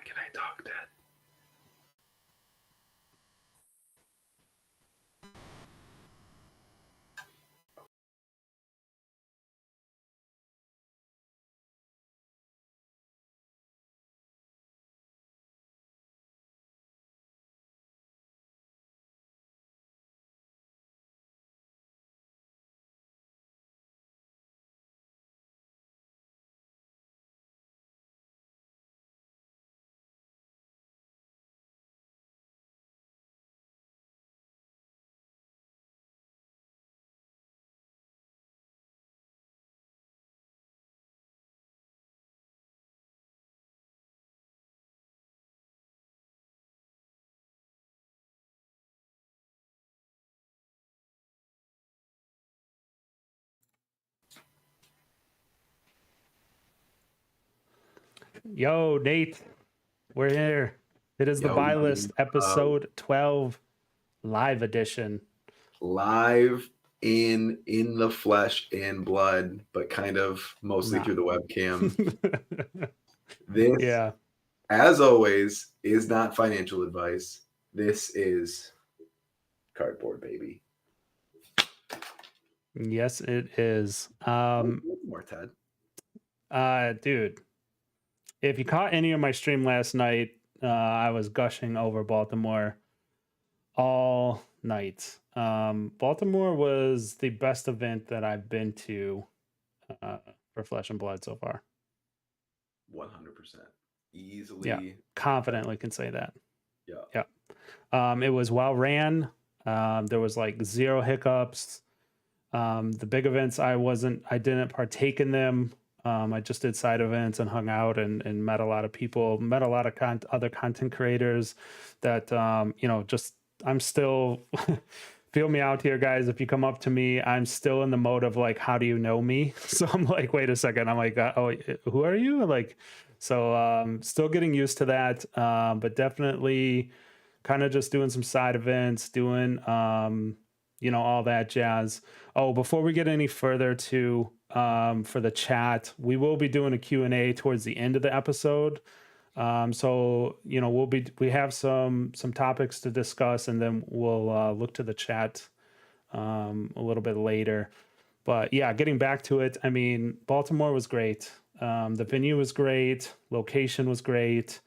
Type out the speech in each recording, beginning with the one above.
can I talk, Dad? Yo, Nate, we're here. It is the Buylist episode 12 live edition. Live in the flesh and blood, but kind of mostly through the webcam. This, as always, is not financial advice. This is cardboard, baby. Yes, it is. More, Ted. Dude, if you caught any of my stream last night, I was gushing over Baltimore all night. Baltimore was the best event that I've been to for Flesh and Blood so far. 100%. Easily. Yeah, confidently can say that. Yeah. It was well ran. There was like zero hiccups. The big events, I didn't partake in them. I just did side events and hung out and met a lot of people, met a lot of other content creators that, I'm still, feel me out here, guys. If you come up to me, I'm still in the mode of like, how do you know me? So I'm like, wait a second. I'm like, oh, who are you? Like, so still getting used to that, but definitely kind of just doing some side events, doing, all that jazz. Oh, before we get any further to for the chat, we will be doing a Q&A towards the end of the episode. So we have some topics to discuss, and then we'll look to the chat a little bit later. But yeah, getting back to it, I mean, Baltimore was great. The venue was great. Location was great.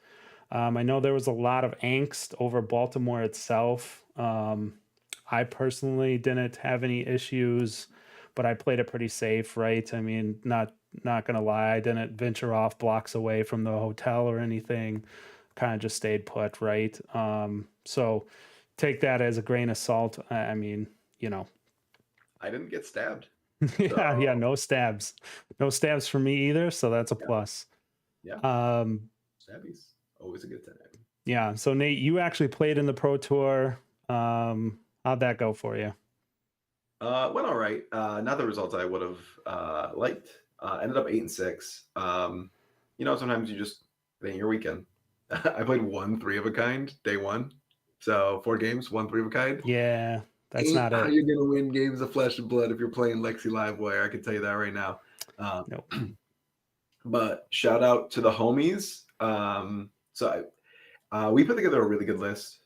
I know there was a lot of angst over Baltimore itself. I personally didn't have any issues, but I played it pretty safe, right? I mean, not gonna lie, I didn't venture off blocks away from the hotel or anything. Kind of just stayed put, right? So take that as a grain of salt. I mean, I didn't get stabbed. Yeah, no stabs for me either. So that's a plus. Yeah. Stabbies, always a good time. Yeah. So Nate, you actually played in the Pro Tour. How'd that go for you? Went all right. Not the results I would have liked. Ended up 8-6. Sometimes you just think your weekend. I played 1 3 of a kind day one. So 4 games, 1 3 of a kind. Yeah, that's not how it. you're gonna win games of Flesh and Blood if you're playing Lexi Livewire. I can tell you that right now. Nope. But shout out to the homies. We put together a really good list.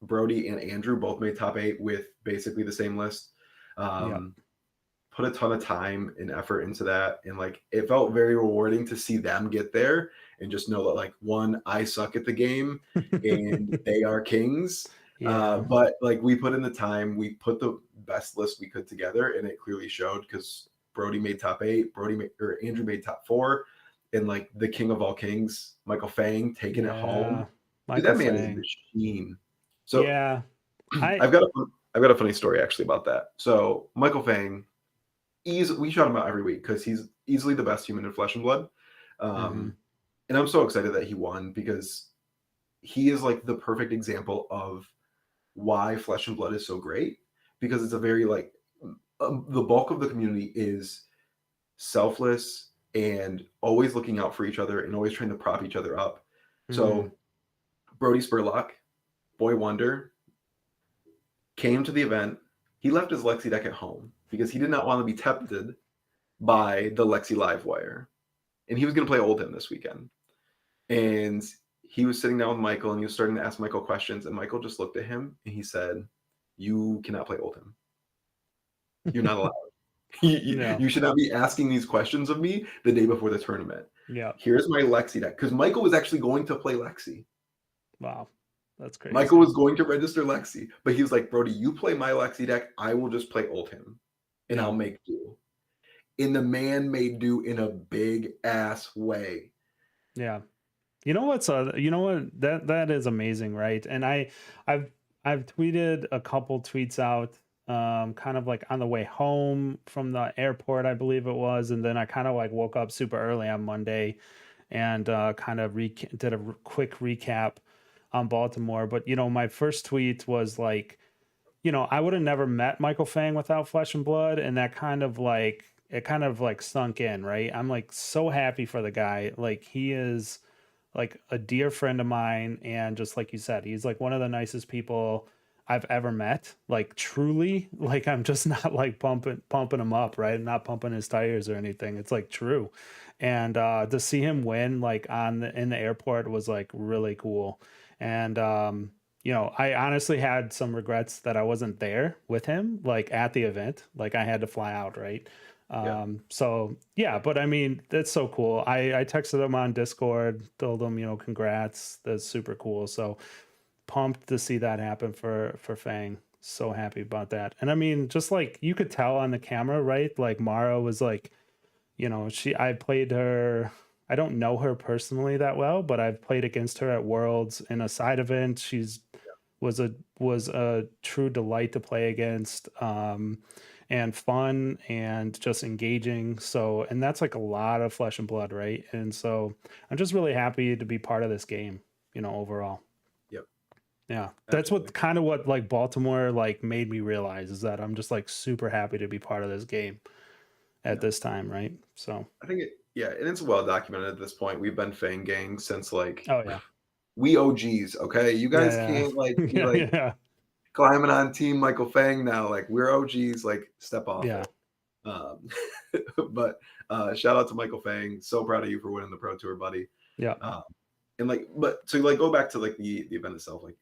Brody and Andrew both made top 8 with basically the same list. Put a ton of time and effort into that, and like it felt very rewarding to see them get there and just know that like, one, I suck at the game and they are kings. But like we put in the time, we put the best list we could together, and it clearly showed because Brody made top 8, Andrew made top 4, and like the king of all kings, Michael Fang, taking it home. Dude, that man is a machine. So yeah, I've got a funny story actually about that. So Michael Fang, we shout him out every week because he's easily the best human in Flesh and Blood. And I'm so excited that he won because he is like the perfect example of why Flesh and Blood is so great, because it's a very like the bulk of the community is selfless and always looking out for each other and always trying to prop each other up. So Brody Spurlock, boy wonder, came to the event. He left his Lexi deck at home because he did not want to be tempted by the Lexi Livewire. And he was going to play Oldham this weekend. And he was sitting down with Michael and he was starting to ask Michael questions. And Michael just looked at him and he said, "You cannot play Oldhim. You're not allowed. Yeah. You should not be asking these questions of me the day before the tournament. Yeah. Here's my Lexi deck." Because Michael was actually going to play Lexi. Wow. That's Michael crazy. was going to register Lexi, but he was like, "Brody, you play my Lexi deck. I will just play Oldhim and Yeah. I'll make do." And the man made do in a big ass way. Yeah. You know what, that is amazing, right? And I've I've tweeted a couple tweets out, kind of like on the way home from the airport, I believe it was, and then I kind of like woke up super early on Monday and kind of did a quick recap on Baltimore. But my first tweet was like, I would have never met Michael Fang without Flesh and Blood, and that kind of like it kind of like sunk in, right? I'm like so happy for the guy. Like he is like a dear friend of mine, and just like you said, he's like one of the nicest people I've ever met. Like truly, like I'm just not like pumping him up, right? I'm not pumping his tires or anything. It's like true. And to see him win like in the airport was like really cool. And I honestly had some regrets that I wasn't there with him, like at the event. Like I had to fly out, right? Yeah. So yeah, but I mean, that's so cool. I texted him on Discord, told him, congrats. That's super cool. So pumped to see that happen for Fang. So happy about that. And I mean, just like you could tell on the camera, right? Like Mara was like, I played her. I don't know her personally that well, but I've played against her at Worlds in a side event. She's was a true delight to play against, and fun and just engaging. So, and that's like a lot of Flesh and Blood, right? And so I'm just really happy to be part of this game, overall. Yep. Yeah, that's Absolutely. what like Baltimore like made me realize is that I'm just like super happy to be part of this game at Yeah. this time, right? So, I think yeah, and it's well documented at this point. We've been Fang Gang since like oh yeah, we OGs, okay? You guys yeah, can't like be yeah, like yeah, climbing on team Michael Fang now. Like we're OGs, like step off yeah, it. Um, but shout out to Michael Fang. So proud of you for winning the Pro Tour, buddy. yeah, Um, and like, but to like go back to like the event itself, like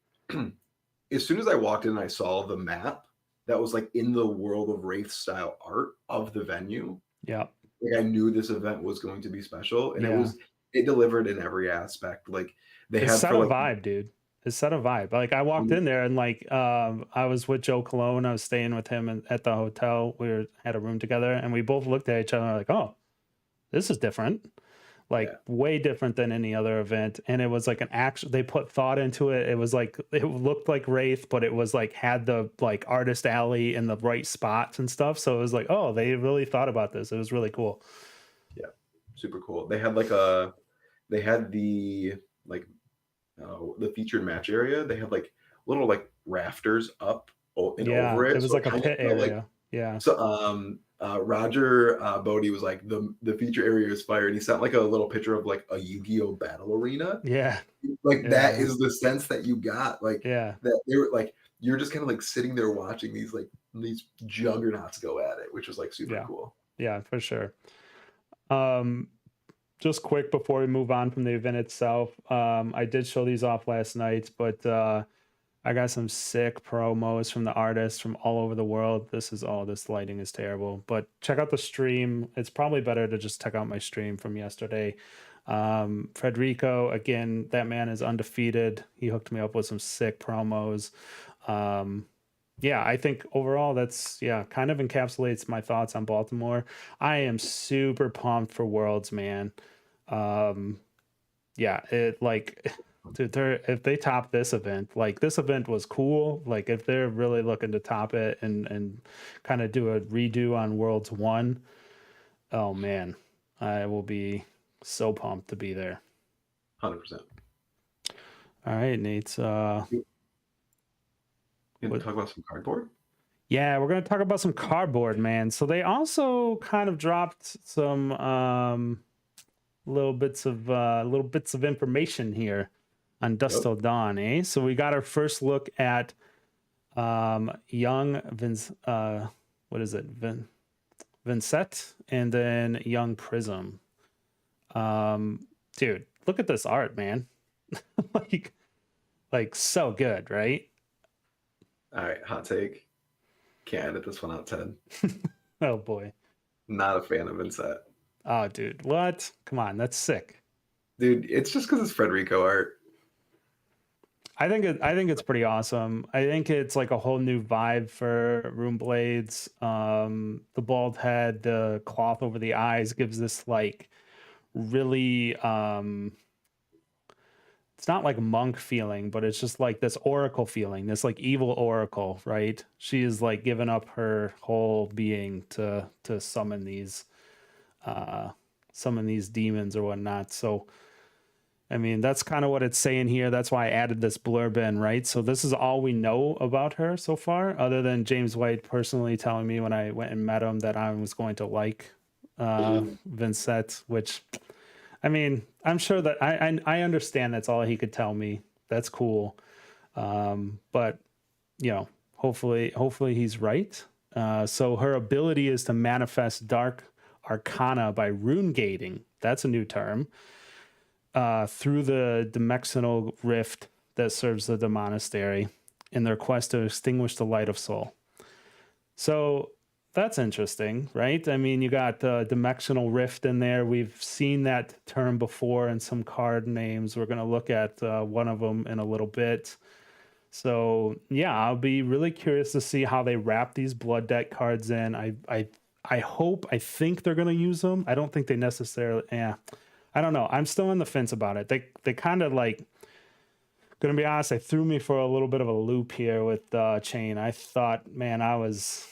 as soon as I walked in and I saw the map that was like in the World of Wraith style art of the venue, yeah, like I knew this event was going to be special, and yeah. it delivered in every aspect. Like they It's had set for a like vibe, dude. It's set a vibe. Like I walked in there and like I was with Joe Cologne. I was staying with him at the hotel. Had a room together, and we both looked at each other like, "Oh, this is different." Like yeah, way different than any other event. And it was like an actual. They put thought into it. It was like it looked like Wraith, but it was like had the like artist alley in the right spots and stuff. So it was like, oh, they really thought about this. It was really cool. yeah, super cool. They had the featured match area. They had like little like rafters up and Yeah, over it it, was so it like a kind of pit felt like area. Yeah, so. Roger Bodie was like the feature area is fire, and he sent like a little picture of like a Yu-Gi-Oh battle arena. yeah, Like that yeah, is the sense that you got, like yeah, that they were like you're just kind of like sitting there watching these juggernauts go at it, which was like super yeah, cool. yeah, for sure. Um, just quick before we move on from the event itself, I did show these off last night, but I got some sick promos from the artists from all over the world. This lighting is terrible, but check out the stream. It's probably better to just check out my stream from yesterday. Federico, again, that man is undefeated. He hooked me up with some sick promos. Yeah, I think overall that's kind of encapsulates my thoughts on Baltimore. I am super pumped for Worlds, man. Um, yeah, it like dude, if they top this event, like this event was cool. Like if they're really looking to top it and kind of do a redo on Worlds 1, oh man, I will be so pumped to be there. 100%. All right, Nate. You can What talk about some cardboard. Yeah, we're gonna talk about some cardboard, man. So they also kind of dropped some little bits of information here on Dust Yep. Till Dawn, eh? So we got our first look at young Vince what is it? Vincent and then young Prism. dude, look at this art, man. like so good, right? All right, hot take. Can't edit this one out, Ted. Oh boy. Not a fan of Vincent. Oh dude, what? Come on, that's sick. Dude, it's just because it's Federico art. I think it's pretty awesome. I think it's like a whole new vibe for Rune Blades. The bald head, the cloth over the eyes gives this like really it's not like monk feeling, but it's just like this oracle feeling, this like evil oracle, right? She is like given up her whole being to summon these demons or whatnot. So I mean, that's kind of what it's saying here. That's why I added this blurb in, right? So this is all we know about her so far, other than James White personally telling me when I went and met him that I was going to like Vincent, which, I mean, I'm sure that I understand that's all he could tell me. That's cool. But, you know, hopefully he's right. So her ability is to manifest dark arcana by rune gating. That's a new term. Through the dimensional rift that serves the monastery in their quest to extinguish the light of soul. So that's interesting, right? I mean, you got the dimensional rift in there. We've seen that term before in some card names. We're going to look at one of them in a little bit. So yeah, I'll be really curious to see how they wrap these blood deck cards in. I think they're going to use them. I don't think they necessarily, I don't know. I'm still on the fence about it. They kind of like, gonna be honest, they threw me for a little bit of a loop here with Chain. I thought, man, I was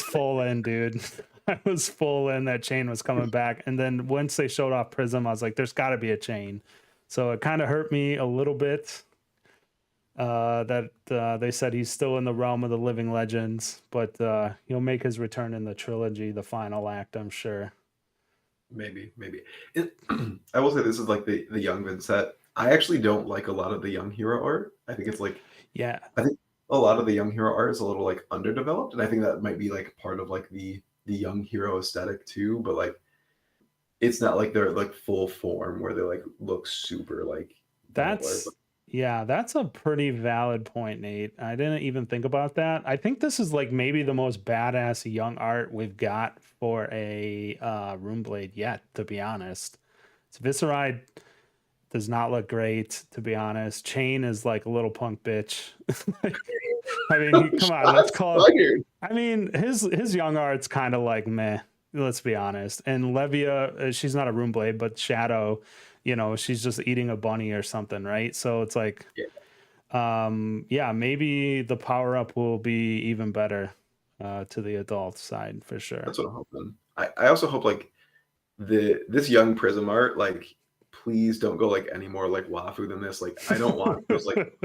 full in, dude. I was full in that Chain was coming back. And then once they showed off Prism, I was like, there's gotta be a Chain. So it kind of hurt me a little bit that they said he's still in the realm of the living legends, but he'll make his return in the trilogy, the final act, I'm sure. Maybe. I will say this is like the young Vincent. I actually don't like a lot of the young hero art. I think it's like, yeah, I think a lot of the young hero art is a little like underdeveloped, and I think that might be like part of like the young hero aesthetic too. But like, it's not like they're like full form where they like look super like baller. That's a pretty valid point, Nate. I didn't even think about that. I think this is like maybe the most badass young art we've got for a Runeblade yet, to be honest. It's Visceride does not look great, to be honest. Chain is like a little punk bitch. I mean, come on, let's call it. I mean, his young art's kind of like meh. Let's be honest. And Levia, she's not a Runeblade, but Shadow, you know, she's just eating a bunny or something, right? So it's like, maybe the power up will be even better to the adult side for sure. That's what I'm hoping. I also hope like this young Prism art, like, please don't go like any more like wafu than this. Like, I don't want those like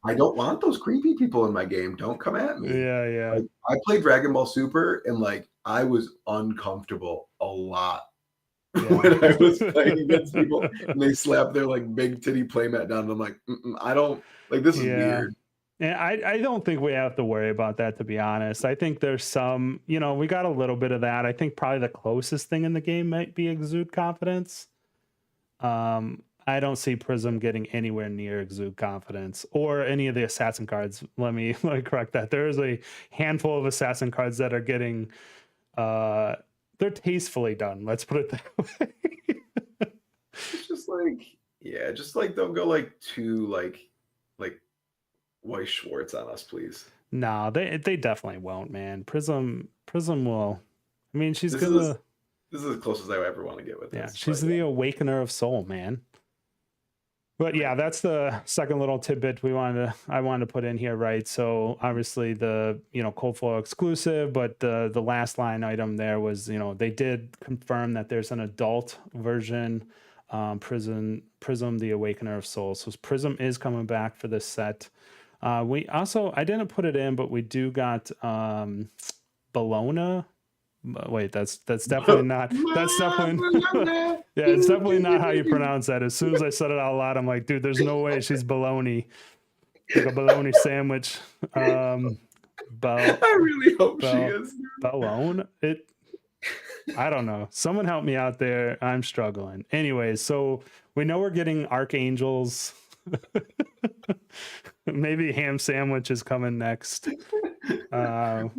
I don't want those creepy people in my game. Don't come at me. Yeah. Like, I played Dragon Ball Super and like I was uncomfortable a lot when I was playing against people and they slap their like big titty playmat down. And I'm like, I don't like this is weird. And I don't think we have to worry about that, to be honest. I think there's some, you know, we got a little bit of that. I think probably the closest thing in the game might be Exude Confidence. I don't see Prism getting anywhere near Exude Confidence or any of the assassin cards. Let me correct that. There is a handful of assassin cards that are getting they're tastefully done. Let's put it that way. It's just like don't go like too like Weiss Schwartz on us, please. No, they definitely won't, man. Prism will. I mean, she's this gonna. This is as close as I ever want to get with this. Yeah, she's the Awakener of Soul, man. But yeah, that's the second little tidbit I wanted to put in here, right? So obviously the cold foil exclusive, but the last line item there was they did confirm that there's an adult version, Prism the Awakener of Souls. So Prism is coming back for this set. We also, I didn't put it in, but we do got Bologna. Wait, that's definitely not. That's definitely yeah. It's definitely not how you pronounce that. As soon as I said it out loud, I'm like, dude, there's no way she's bologna. Like a bologna sandwich. I really hope she is. Bologna. I don't know. Someone help me out there. I'm struggling. Anyways, so we know we're getting archangels. Maybe ham sandwich is coming next. Baloney.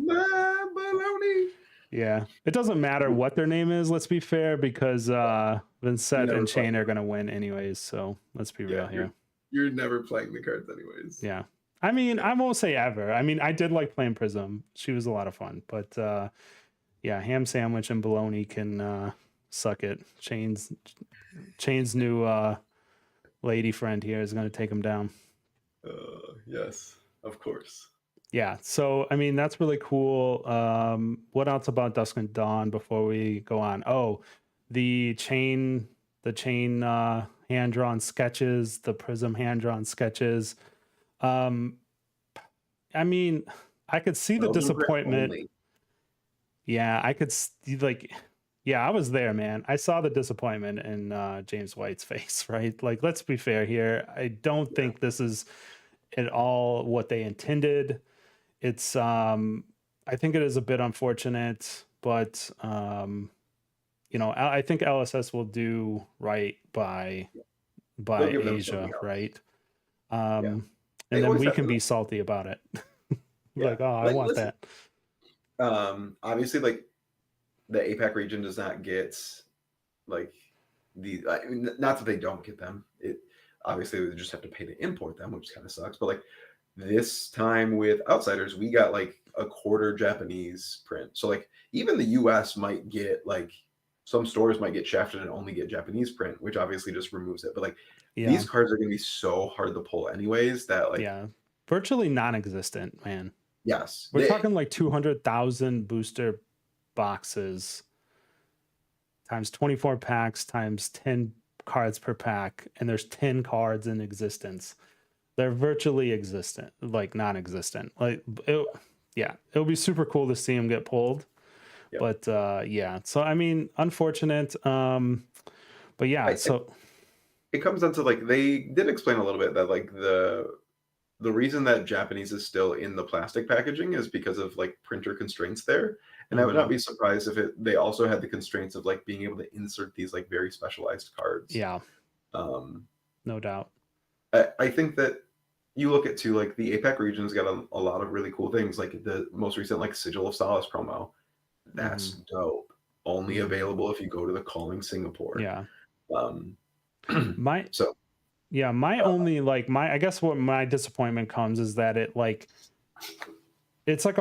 Yeah. It doesn't matter what their name is, let's be fair, because You're Vincent never and playing. Shane are gonna win anyways. So let's be Yeah, real here. you're never playing the cards anyways. Yeah. I mean, I won't say ever. I mean, I did like playing Prism. She was a lot of fun. But yeah, ham sandwich and bologna can suck it. Chain's new lady friend here is gonna take him down. Yes, of course. Yeah, so I mean that's really cool. What else about Dusk and Dawn before we go on? Oh, the chain hand drawn sketches, the Prism hand drawn sketches. Um, I mean, I could see the Belgian print disappointment. only. Yeah, I could like, yeah, I was there, man. I saw the disappointment in James White's face, right? Like, let's be fair here. I don't Yeah. think this is at all what they intended. It's I think it is a bit unfortunate, but I think LSS will do right by They'll give them Asia, something else. right? Yeah. And They then always we have can to. be salty about it. Yeah. Like, oh, I want Listen, that. obviously, like the APAC region does not get like I mean, not that they don't get them. It obviously they just have to pay to import them, which kind of sucks. But like this time with Outsiders, we got like a quarter Japanese print. So like even the US might get like some stores might get shafted and only get Japanese print, which obviously just removes it. But like Yeah, these cards are gonna be so hard to pull anyways that like yeah. Virtually non-existent, man. yes. We're talking like 200,000 booster boxes times 24 packs times 10 cards per pack, and there's 10 cards in existence. They're virtually existent, like non-existent. Yeah, it'll be super cool to see them get pulled. Yep. But yeah, so I mean, unfortunate. But yeah, so it comes down to like they did explain a little bit that like the reason that Japanese is still in the plastic packaging is because of like printer constraints there. And I would not be surprised if they also had the constraints of like being able to insert these like very specialized cards. Yeah. No doubt. I think that you look at too, like the APAC region's got a lot of really cool things, like the most recent like Sigil of Solace promo. That's dope. Only available if you go to the Calling Singapore. Yeah. My only like I guess what my disappointment comes is that it's like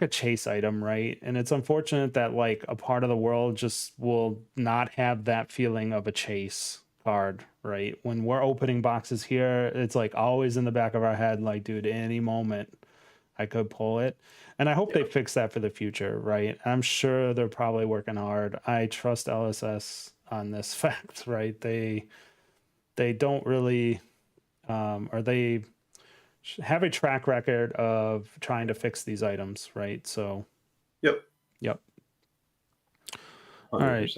a chase item, right? And it's unfortunate that like a part of the world just will not have that feeling of a chase card, right? When we're opening boxes here, it's like always in the back of our head, like, dude, any moment I could pull it. And I hope they fix that for the future, right? I'm sure they're probably working hard. I trust LSS on this fact, right? They don't really or they have a track record of trying to fix these items, right? So yep. 100%. All right,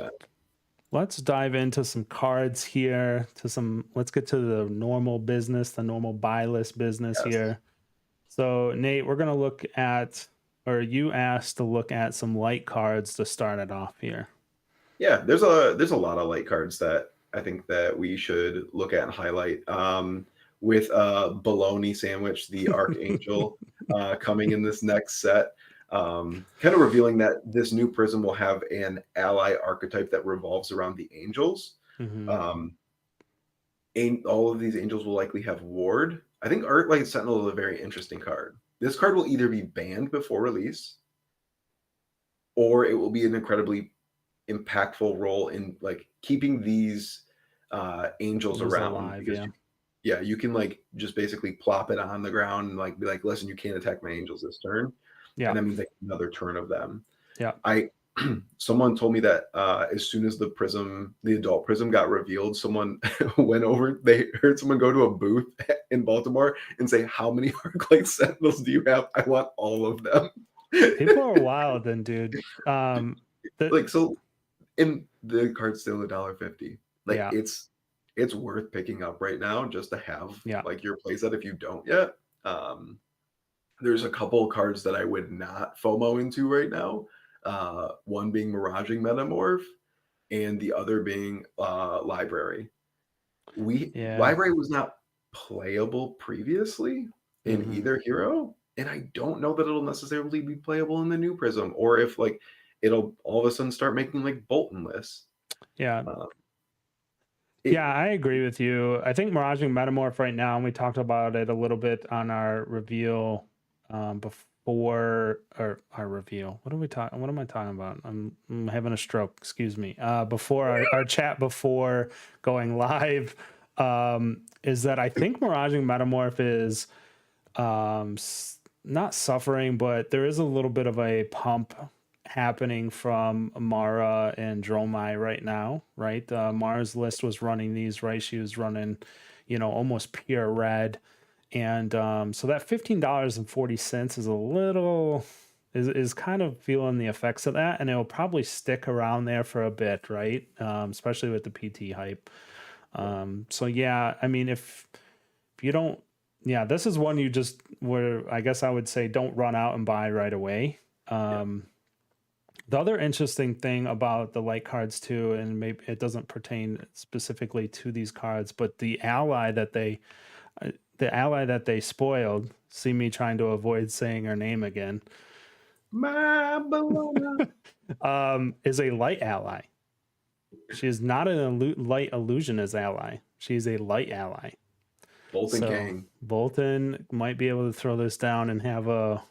let's dive into some cards here. Let's get to the normal business, the normal buy list business here. So Nate, we're gonna look at, or you asked to look at some light cards to start it off here. Yeah, there's a lot of light cards that I think that we should look at and highlight. With Bologna Sandwich, the Archangel, coming in this next set. Kind of revealing that this new Prism will have an ally archetype that revolves around the angels. All of these angels will likely have Ward. I think Arclight Sentinel is a very interesting card. This card will either be banned before release, or it will be an incredibly impactful role in like keeping these angels around. Alive, because you can like just basically plop it on the ground and like be like, listen, you can't attack my angels this turn. And that means like another turn of them. Someone told me that as soon as the adult Prism got revealed, someone went over, they heard someone go to a booth in Baltimore and say, how many Arclight Sentinels do you have? I want all of them. People are wild then, dude. So and the card's still $1.50. Like it's worth picking up right now just to have like your playset if you don't yet. There's a couple cards that I would not FOMO into right now. one being Miraging Metamorph and the other being Library. Yeah. Library was not playable previously in Hmm. either hero, and I don't know that it'll necessarily be playable in the new Prism, or if like it'll all of a sudden start making like Bolton lists. Yeah. Uh, Yeah, it I agree with you. I think Miraging Metamorph right now, and we talked about it a little bit on our reveal before or our reveal. What are we talking? What am I talking about? I'm having a stroke. Excuse me. Before our chat before going live, is that I think Miraging Metamorph is not suffering, but there is a little bit of a pump happening from Mara and Dromai right now, right? Mara's list was running these, right? She was running, almost pure red. And so that $15.40 is a little is kind of feeling the effects of that, and it'll probably stick around there for a bit, right? Especially with the PT hype. yeah, So yeah, I mean, if you don't, yeah, this is one you just where I guess I would say don't run out and buy right away. yeah. Um, the other interesting thing about the light cards too, and maybe it doesn't pertain specifically to these cards, but uh, the ally that they spoiled. See me trying to avoid saying her name again. My Bologna. Is a light ally. She is not an light illusionist ally. She's a light ally. Bolton So Gang. Bolton might be able to throw this down and have a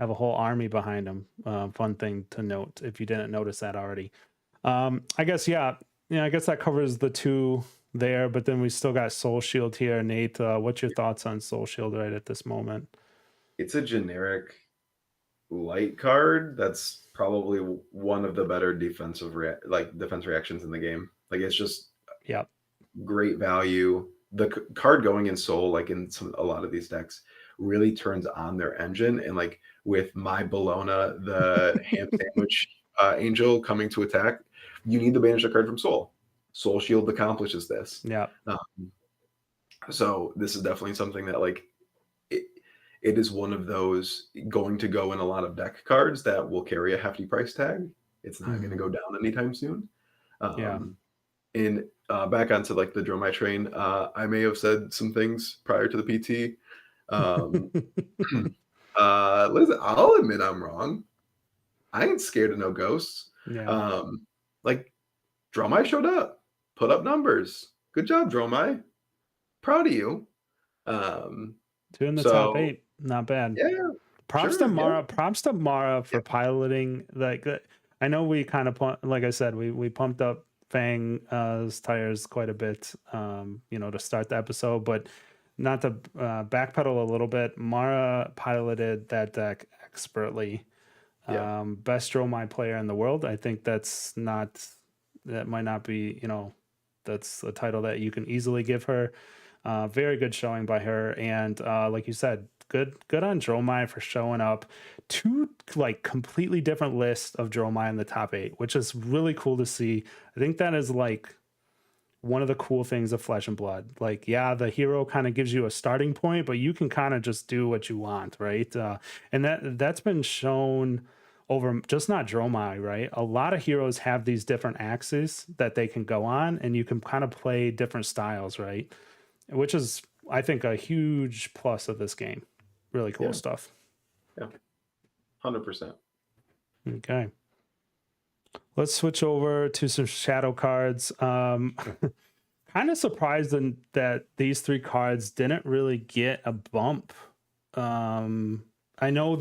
whole army behind him. Fun thing to note if you didn't notice that already. I guess I guess that covers the two there. But then we still got Soul Shield here. Nate, what's your thoughts on Soul Shield right at this moment? It's a generic light card that's probably one of the better defense reactions in the game. Like it's just Yep. great value. The card going in Soul, like in a lot of these decks, really turns on their engine. And like with my Bologna, the ham sandwich angel coming to attack, you need to banish a card from Soul. Soul Shield accomplishes this. Yep. Um, so this is definitely something that like it, it is one of those going to go in a lot of deck cards that will carry a hefty price tag. It's not going to Hmm. go down anytime soon. Yeah. Um, and back onto like the Dromai train, I may have said some things prior to the PT. Um, listen, I'll admit I'm wrong. I ain't scared of no ghosts. Yeah. Um, like Dromai showed up, put up numbers. Good job, Dromai. Proud of you. Um, Two in the top so eight. Not bad. yeah, Props to sure, yeah, Mara. Props to Mara yeah, for piloting. Like I know we kind of like I said, we pumped up Fang's tires quite a bit. To start the episode, but not to backpedal a little bit. Mara piloted that deck expertly. yeah, Best my player in the world. I think that might not be, that's a title that you can easily give her. Very good showing by her. And like you said, good on Dromai for showing up. Two like completely different lists of Dromai in the top eight, which is really cool to see. I think that is like one of the cool things of Flesh and Blood. Like, yeah, the hero kind of gives you a starting point, but you can kind of just do what you want, right? And that's been shown over just not Dromai, right? A lot of heroes have these different axes that they can go on, and you can kind of play different styles, right? Which is, I think, a huge plus of this game. Really cool yeah, stuff. yeah, 100%. Okay. Let's switch over to some shadow cards. Kind of surprised that these three cards didn't really get a bump. I know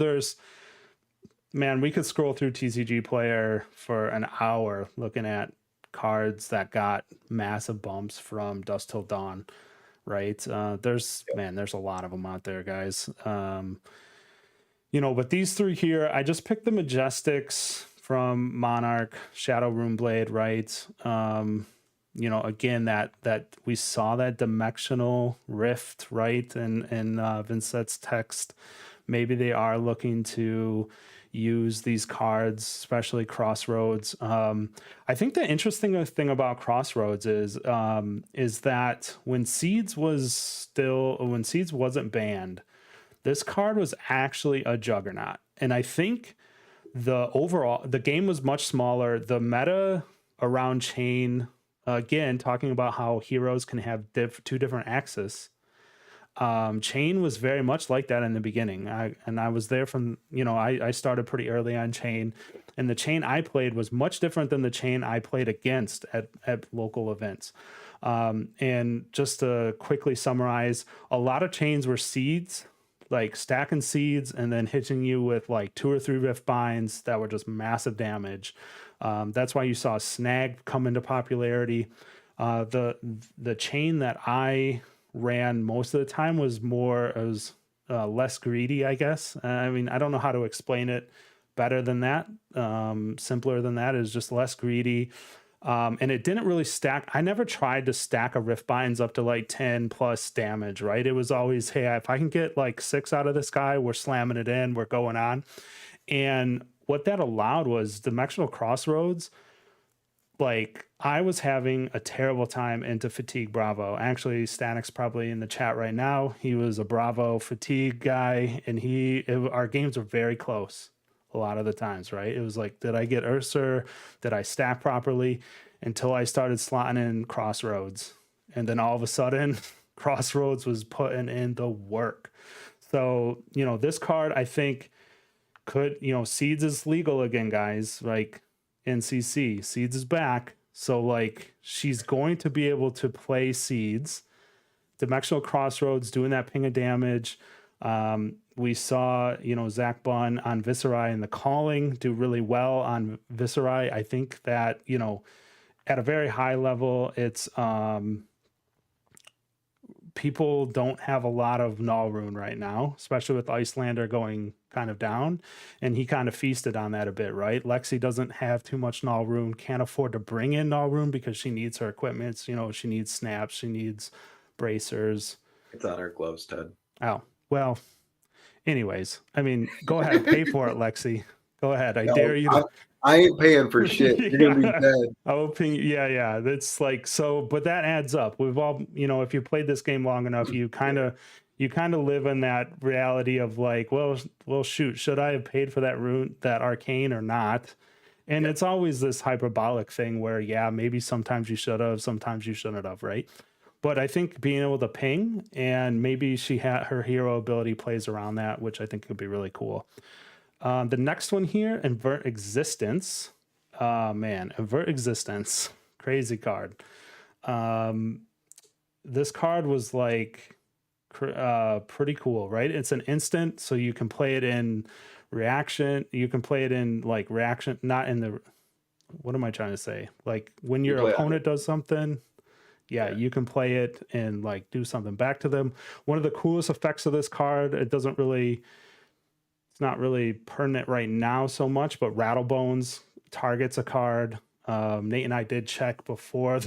we could scroll through TCG Player for an hour looking at cards that got massive bumps from Dusk Till Dawn, right? There's a lot of them out there, guys. But these three here, I just picked the Majestics from Monarch, Shadow Runeblade, right? Again, that we saw that dimensional rift, right? And Vincett's text. Maybe they are looking to use these cards, especially Crossroads. I think the interesting thing about Crossroads is that when Seeds wasn't banned, this card was actually a juggernaut. And I think the game was much smaller. The meta around chain, again, talking about how heroes can have two different axes. Chain was very much like that in the beginning. I was there from, I started pretty early on chain, and the chain I played was much different than the chain I played against at local events. And just to quickly summarize, a lot of chains were seeds, like stacking seeds and then hitting you with like 2 or 3 rift binds that were just massive damage. That's why you saw snag come into popularity. The chain that I ran most of the time was less greedy, I guess. I mean, I don't know how to explain it better than that. Simpler than that is just less greedy. And it didn't really stack. I never tried to stack a rift binds up to like 10 plus damage, right? It was always, hey, if I can get like 6 out of this guy, we're slamming it in, we're going on. And what that allowed was Dimensional Crossroads. Like, I was having a terrible time into Fatigue Bravo. Actually, Static's probably in the chat right now. He was a Bravo Fatigue guy, and our games were very close a lot of the times, right? It was like, did I get Ursa? Did I stack properly? Until I started slotting in Crossroads. And then all of a sudden, Crossroads was putting in the work. So, this card, I think, could, Seeds is legal again, guys. Like, NCC, Seeds is back. So, like, she's going to be able to play Seeds. Dimensional Crossroads doing that ping of damage. We saw, Zach Bunn on Viserai and the Calling do really well on Viserai. I think that, at a very high level, it's people don't have a lot of Null Rune right now, especially with Icelander going kind of down. And he kind of feasted on that a bit, right? Lexi doesn't have too much Null Rune, can't afford to bring in Null Rune because she needs her equipment. She needs snaps, she needs bracers. It's on her gloves, Ted. Oh, well, anyways, I mean, go ahead, pay for it, Lexi. Go ahead. I dare you to. I ain't paying for shit. You're gonna be dead. I'm hoping, yeah. That's like, so, but that adds up. We've all, if you played this game long enough, you kind of live in that reality of like, well, shoot, should I have paid for that rune, that arcane or not? And it's always this hyperbolic thing where, yeah, maybe sometimes you should have, sometimes you shouldn't have, right? But I think being able to ping, and maybe her hero ability plays around that, which I think could be really cool. The next one here, Invert Existence. Invert Existence. Crazy card. This card was like pretty cool, right? It's an instant, so you can play it in reaction. You can play it in like reaction, not in the, what am I trying to say? Like when your opponent does something, you can play it and like do something back to them. One of the coolest effects of this card, it's not really pertinent right now so much, but Rattlebones targets a card. Nate and I did check before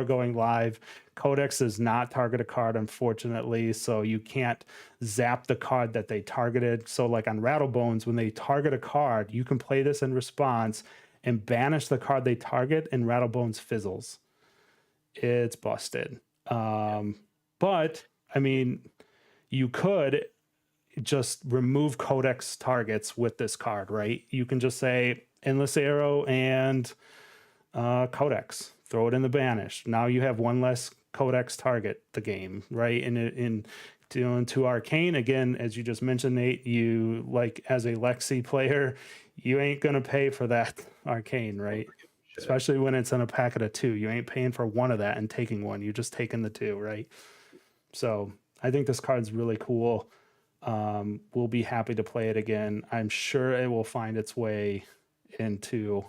going live. Codex does not target a card, unfortunately, so you can't zap the card that they targeted. So like on Rattlebones, when they target a card, you can play this in response and banish the card they target, and Rattlebones fizzles. It's busted. But I mean, you could just remove Codex targets with this card, right? You can just say Endless Arrow and Codex, throw it in the banish. Now you have one less Codex target the game, right? And in doing to Arcane, again, as you just mentioned, Nate, you like as a Lexi player, you ain't gonna pay for that Arcane, right? Especially when it's in a packet of 2. You ain't paying for one of that and taking one. You're just taking the 2, right? So I think this card's really cool. We'll be happy to play it again. I'm sure it will find its way into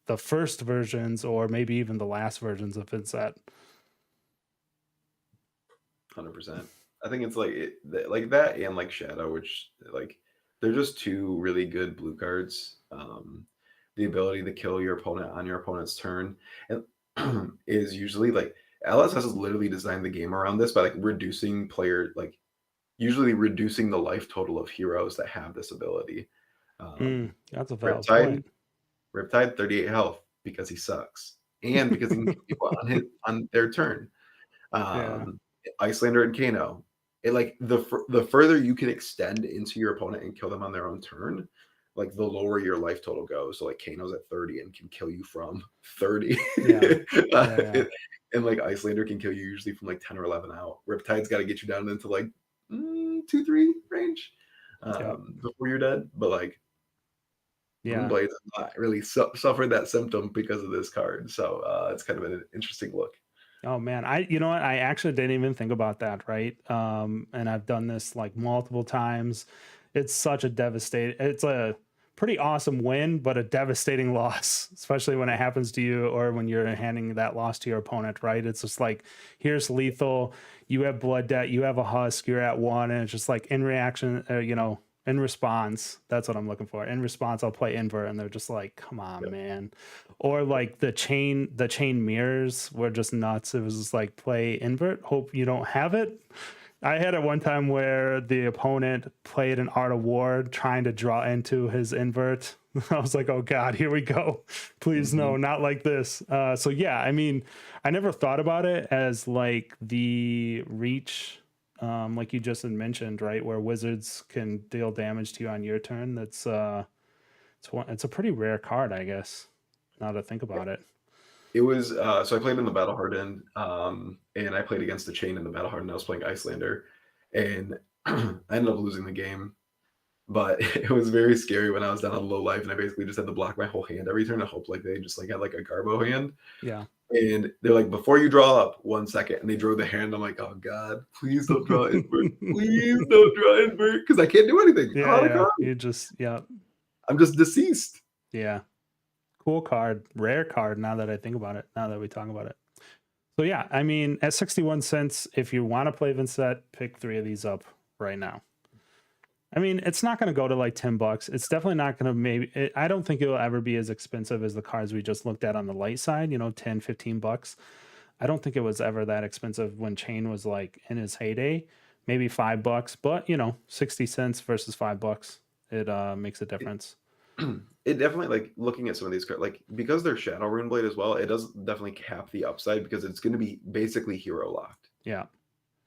the first versions or maybe even the last versions of Inset. 100%. I think it's like that and like Shadow, which like they're just 2 really good blue cards. The ability to kill your opponent on your opponent's turn and is usually like LSS has literally designed the game around this by like reducing usually reducing the life total of heroes that have this ability. That's a valid point. Riptide 38 health because he sucks and because he can kill people on their turn. Icelander and Kano. It like the further you can extend into your opponent and kill them on their own turn, like the lower your life total goes. So like Kano's at 30 and can kill you from 30. Yeah. Uh, Yeah. and like Icelander can kill you usually from like 10 or 11 out. Riptide's got to get you down into like 2, 3 range Yeah. before you're dead. But like Yeah. Moonblades have not really suffered that symptom because of this card. So it's kind of an interesting look. Oh man, you know what? I actually didn't even think about that, right? And I've done this like multiple times. It's such a it's a pretty awesome win, but a devastating loss, especially when it happens to you or when you're handing that loss to your opponent, right? It's just like, here's lethal, you have blood debt, you have a husk, you're at 1, and it's just like in reaction, in response, that's what I'm looking for. In response, I'll play invert, and they're just like, come on, Yep. man. Or like the chain mirrors were just nuts. It was just like, play invert, hope you don't have it. I had it one time where the opponent played an Art of War trying to draw into his invert. I was like, oh God, here we go. Please no, not like this. So yeah, I mean, I never thought about it as like the reach, like you just had mentioned, right? Where wizards can deal damage to you on your turn. It's a pretty rare card, I guess, now to think about it. It was so I played in the Battle Hardened, and I played against the chain in the Battle Hardened. I was playing Icelander, and I ended up losing the game. But it was very scary when I was down on low life, and I basically just had to block my whole hand every turn and hope like they just like had like a Garbo hand. Yeah. And they're like, before you draw up 1 second, and they drew the hand. I'm like, oh God, please don't draw invert. Please don't draw invert, because I can't do anything. I'm out of Yeah. cards. You just, yeah. I'm just deceased. Yeah. Cool card, rare card. Now that I think about it, now that we talk about it. So yeah, I mean, at 61 cents, if you want to play Vincent, pick 3 of these up right now. I mean, it's not going to go to like $10. It's definitely not going to I don't think it will ever be as expensive as the cards we just looked at on the light side, 10, $15. I don't think it was ever that expensive when Chain was like in his heyday, maybe $5, but 60 cents versus $5, it makes a difference. It definitely, like, looking at some of these cards, like, because they're Shadow Rune Blade as well, it does definitely cap the upside because it's going to be basically hero locked. Yeah.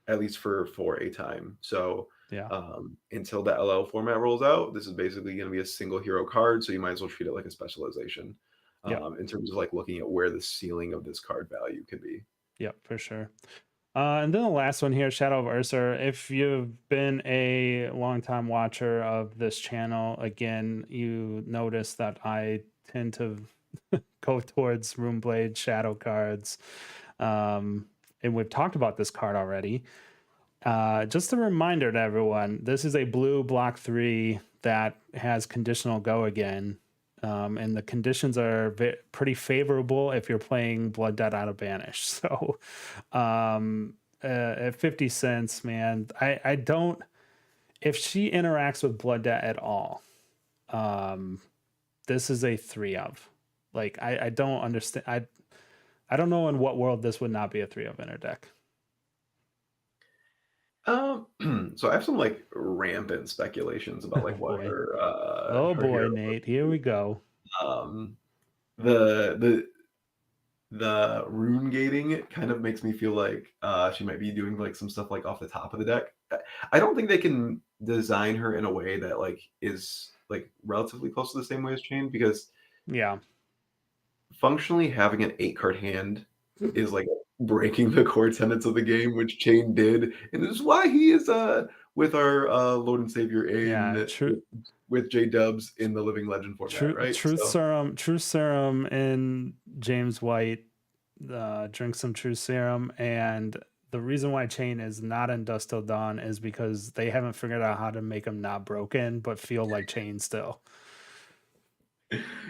At least for a time. So yeah, until the LL format rolls out, this is basically going to be a single hero card. So you might as well treat it like a specialization in terms of like looking at where the ceiling of this card value could be. Yeah, for sure. And then the last one here, Shadow of Ursa. If you've been a longtime watcher of this channel, again, you notice that I tend to go towards Runeblade Shadow cards. And we've talked about this card already. Just a reminder to everyone, this is a blue block 3 that has conditional go again. And the conditions are pretty favorable if you're playing Blood Debt out of Banish. So at 50 cents, man, I don't, if she interacts with Blood Debt at all, this is a 3 of. Like, I don't understand. I don't know in what world this would not be a 3 of in her deck. So I have some like rampant speculations about like what her oh her boy, hero Nate, here we go. The rune gating kind of makes me feel like she might be doing like some stuff like off the top of the deck. I don't think they can design her in a way that like is like relatively close to the same way as Chain, because functionally having an 8-card hand is like breaking the core tenets of the game, which Chain did, and this is why he is with our Lord and Savior in with J Dubs in the Living Legend format, right? Truth Serum, and James White drink some Truth Serum, and the reason why Chain is not in Dust Till Dawn is because they haven't figured out how to make him not broken but feel like Chain still.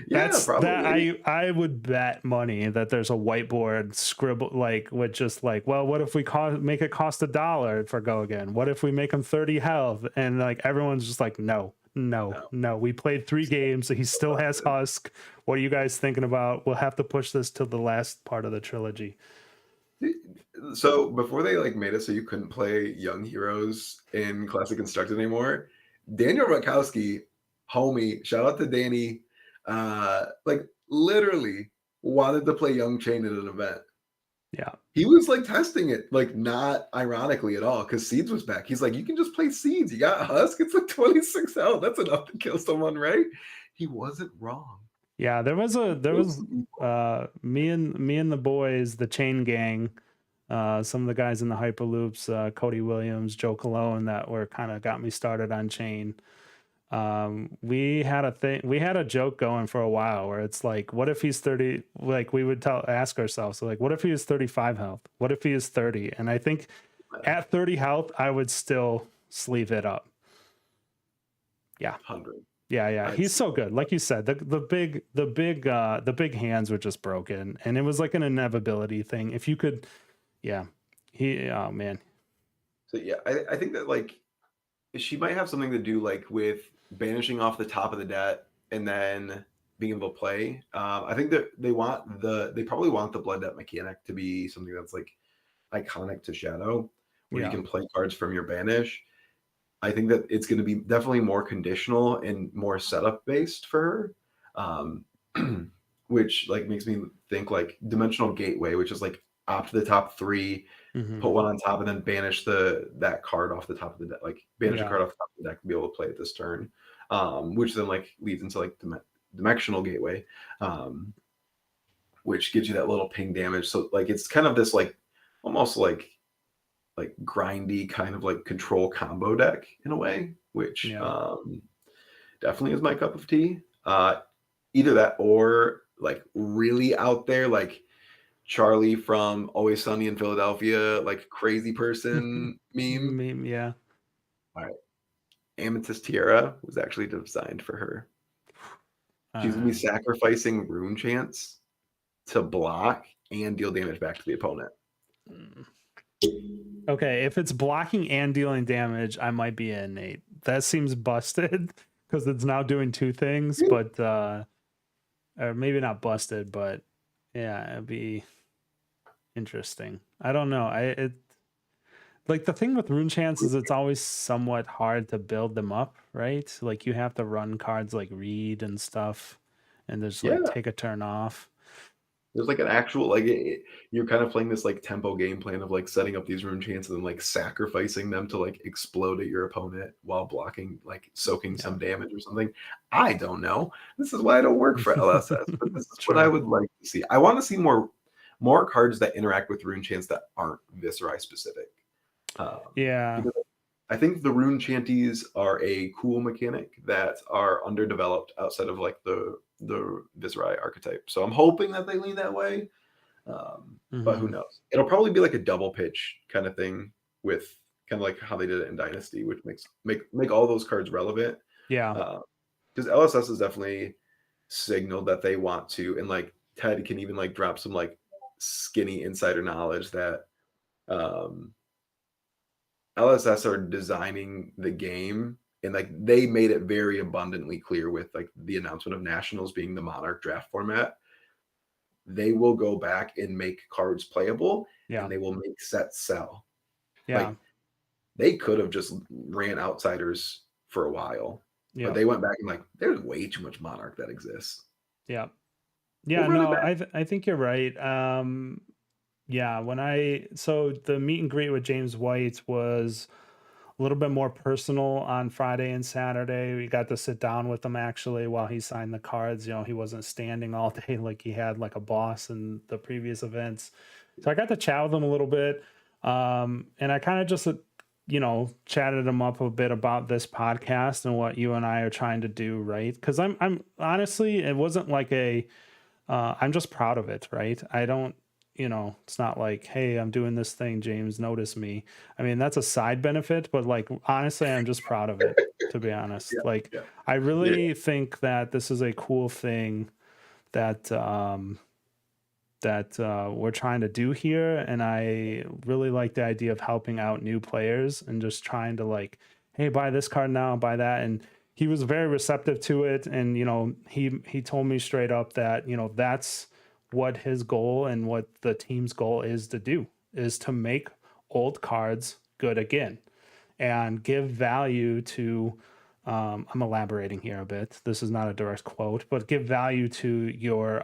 Yeah, probably. I would bet money that there's a whiteboard scribble like with just like, well, what if we make it cost $1 for go again? What if we make him 30 health? And like everyone's just like, no. We played 3 games. He still has Husk. What are you guys thinking about? We'll have to push this to the last part of the trilogy. So before they like made it so you couldn't play young heroes in Classic Constructed anymore, Daniel Rutkowski, homie, shout out to Danny, like literally wanted to play Young Chain at an event. Yeah. He was like testing it, like not ironically at all, because Seeds was back. He's like, you can just play Seeds. You got Husk. It's like 26 health. That's enough to kill someone, right? He wasn't wrong. Yeah, there was me and the boys, the chain gang, some of the guys in the Hyperloops, Cody Williams, Joe Cologne, that were kind of got me started on chain. We had a joke going for a while where it's like, what if he's 30? Like we would ask ourselves, so like, what if he is 35 health? What if he is 30? And I think at 30 health, I would still sleeve it up. Yeah. 100. Yeah. He's so good. Like you said, the big hands were just broken, and it was like an inevitability thing. If you could, yeah, oh man. So yeah, I think that like she might have something to do like with banishing off the top of the deck and then being able to play. I think that they probably want the blood debt mechanic to be something that's like iconic to Shadow, where you can play cards from your banish. I think that it's going to be definitely more conditional and more setup based for her, which like makes me think like Dimensional Gateway, which is like opt the top 3, put one on top, and then banish that card off the top of the deck. Like banish a card off the top of the deck to be able to play it this turn, which then like leads into like Dimensional Gateway, which gives you that little ping damage. So like it's kind of this like almost like grindy kind of like control combo deck in a way, which definitely is my cup of tea. Either that or like really out there, like Charlie from Always Sunny in Philadelphia, like crazy person meme. Yeah. All right. Amethyst Tiara was actually designed for her. She's gonna be sacrificing Rune Chants to block and deal damage back to the opponent. Okay, if it's blocking and dealing damage, I might be in, Nate. That seems busted because it's now doing 2 things, but or maybe not busted, but yeah, it'd be interesting. I don't know. Like the thing with Rune Chants is it's always somewhat hard to build them up, right? Like you have to run cards like Reed and stuff, and there's like take a turn off. There's like an actual like you're kind of playing this like tempo game plan of like setting up these Rune Chants and then like sacrificing them to like explode at your opponent while blocking, like soaking some damage or something. I don't know. This is why I don't work for LSS, but this is what I would like to see. I want to see more cards that interact with Rune Chants that aren't Viserai specific. Because I think the Rune Chanties are a cool mechanic that are underdeveloped outside of like the Viserai archetype. So I'm hoping that they lean that way. But who knows? It'll probably be like a double pitch kind of thing with kind of like how they did it in Dynasty, which make all those cards relevant. Yeah. Because LSS has definitely signaled that they want to, and like Ted can even like drop some like skinny insider knowledge that LSS are designing the game, and like they made it very abundantly clear with like the announcement of Nationals being the Monarch draft format. They will go back and make cards playable, and they will make sets sell. Like they could have just ran Outsiders for a while, but they went back and like there's way too much Monarch that exists. Yeah, no, I think you're right. So the meet and greet with James White was a little bit more personal on Friday and Saturday. We got to sit down with him actually while he signed the cards. You know, he wasn't standing all day like he had like a boss in the previous events. So I got to chat with him a little bit. And I kind of just, chatted him up a bit about this podcast and what you and I are trying to do, right? Because I'm honestly, it wasn't like I'm just proud of it, right? I don't, it's not like, hey, I'm doing this thing, James, notice me. I mean, that's a side benefit, but like, honestly, I'm just proud of it, to be honest. I really think that this is a cool thing that, we're trying to do here. And I really like the idea of helping out new players and just trying to like, hey, buy this card now, buy that. And he was very receptive to it. And, he told me straight up that, that's what his goal and what the team's goal is to do, is to make old cards good again and give value to, I'm elaborating here a bit. This is not a direct quote, but give value to your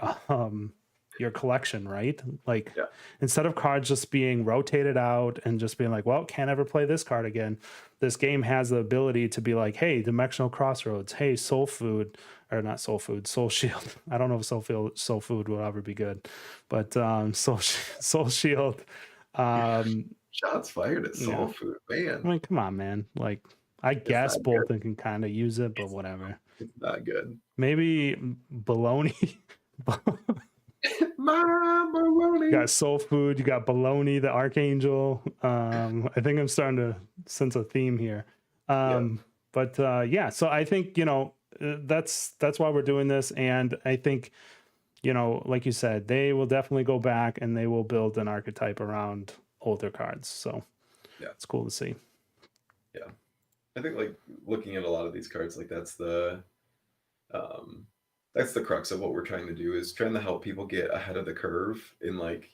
your collection, right? Like Yeah. instead of cards just being rotated out and just being like, well, can't ever play this card again. This game has the ability to be like, hey, Dimensional Crossroads, hey, Soul Food, or not Soul Food, Soul Shield. I don't know if Soul Food will ever be good, but Soul Shield. Shots fired at Soul Yeah, Food, I man. mean, come on, man. Like, I It's guess not good. both can kind of use it, but It's, whatever. it's not good. Maybe bologna. My You baloney. got Soul Food, you got Baloney, the Archangel. I think I'm starting to sense a theme here. Yeah. But yeah, so I think, that's why we're doing this. And I think, like you said, they will definitely go back and they will build an archetype around older cards. So Yeah. it's cool to see. Yeah. I think like looking at a lot of these cards, like that's the crux of what we're trying to do, is trying to help people get ahead of the curve and like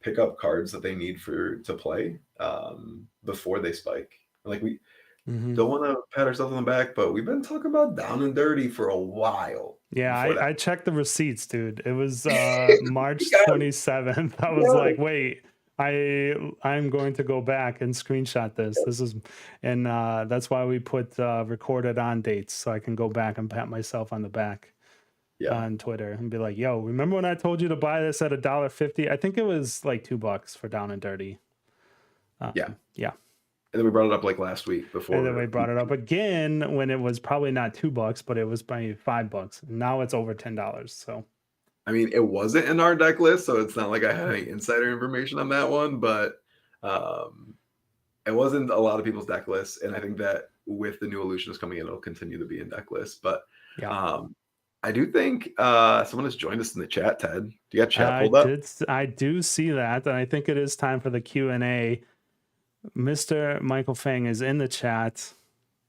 pick up cards that they need to play before they spike. Like we Mhm. don't want to pat ourselves on the back, but we've been talking about Down and Dirty for a while Yeah, before that. I checked the receipts, dude. It was We March got it. 27th. I was Yeah. like, wait, I'm going to go back and screenshot this. This is, and that's why we put recorded on dates so I can go back and pat myself on the back Yeah. on Twitter and be like, yo, remember when I told you to buy this at $1.50? I think it was like $2 for Down and Dirty. Yeah. Yeah. And then we brought it up like last week And then we before. brought it up again when it was probably not $2, but it was maybe $5. Now it's over $10. So I mean, it wasn't in our deck list, so it's not like I had any insider information on that one, but it wasn't a lot of people's deck lists. And I think that with the new illusions coming in, it'll continue to be in deck lists. But yeah. I do think someone has joined us in the chat, Ted. Do you got chat pulled up? I do see that, and I think it is time for the Q&A. Mr. Michael Fang is in the chat.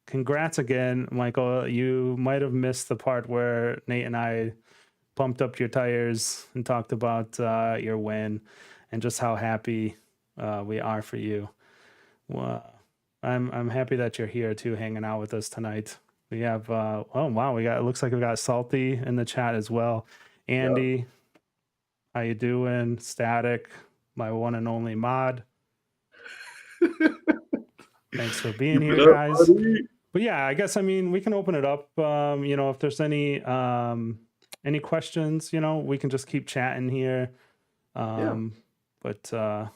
Congrats again, Michael. You might have missed the part where Nate and I pumped up your tires and talked about your win and just how happy we are for you. Well, I'm happy that you're here too, hanging out with us tonight. We have oh wow, it looks like we got Salty in the chat as well. Andy, how you doing? Static, my one and only mod. Thanks for being here, guys. But yeah, I guess we can open it up. If there's any questions, we can just keep chatting here. But yeah,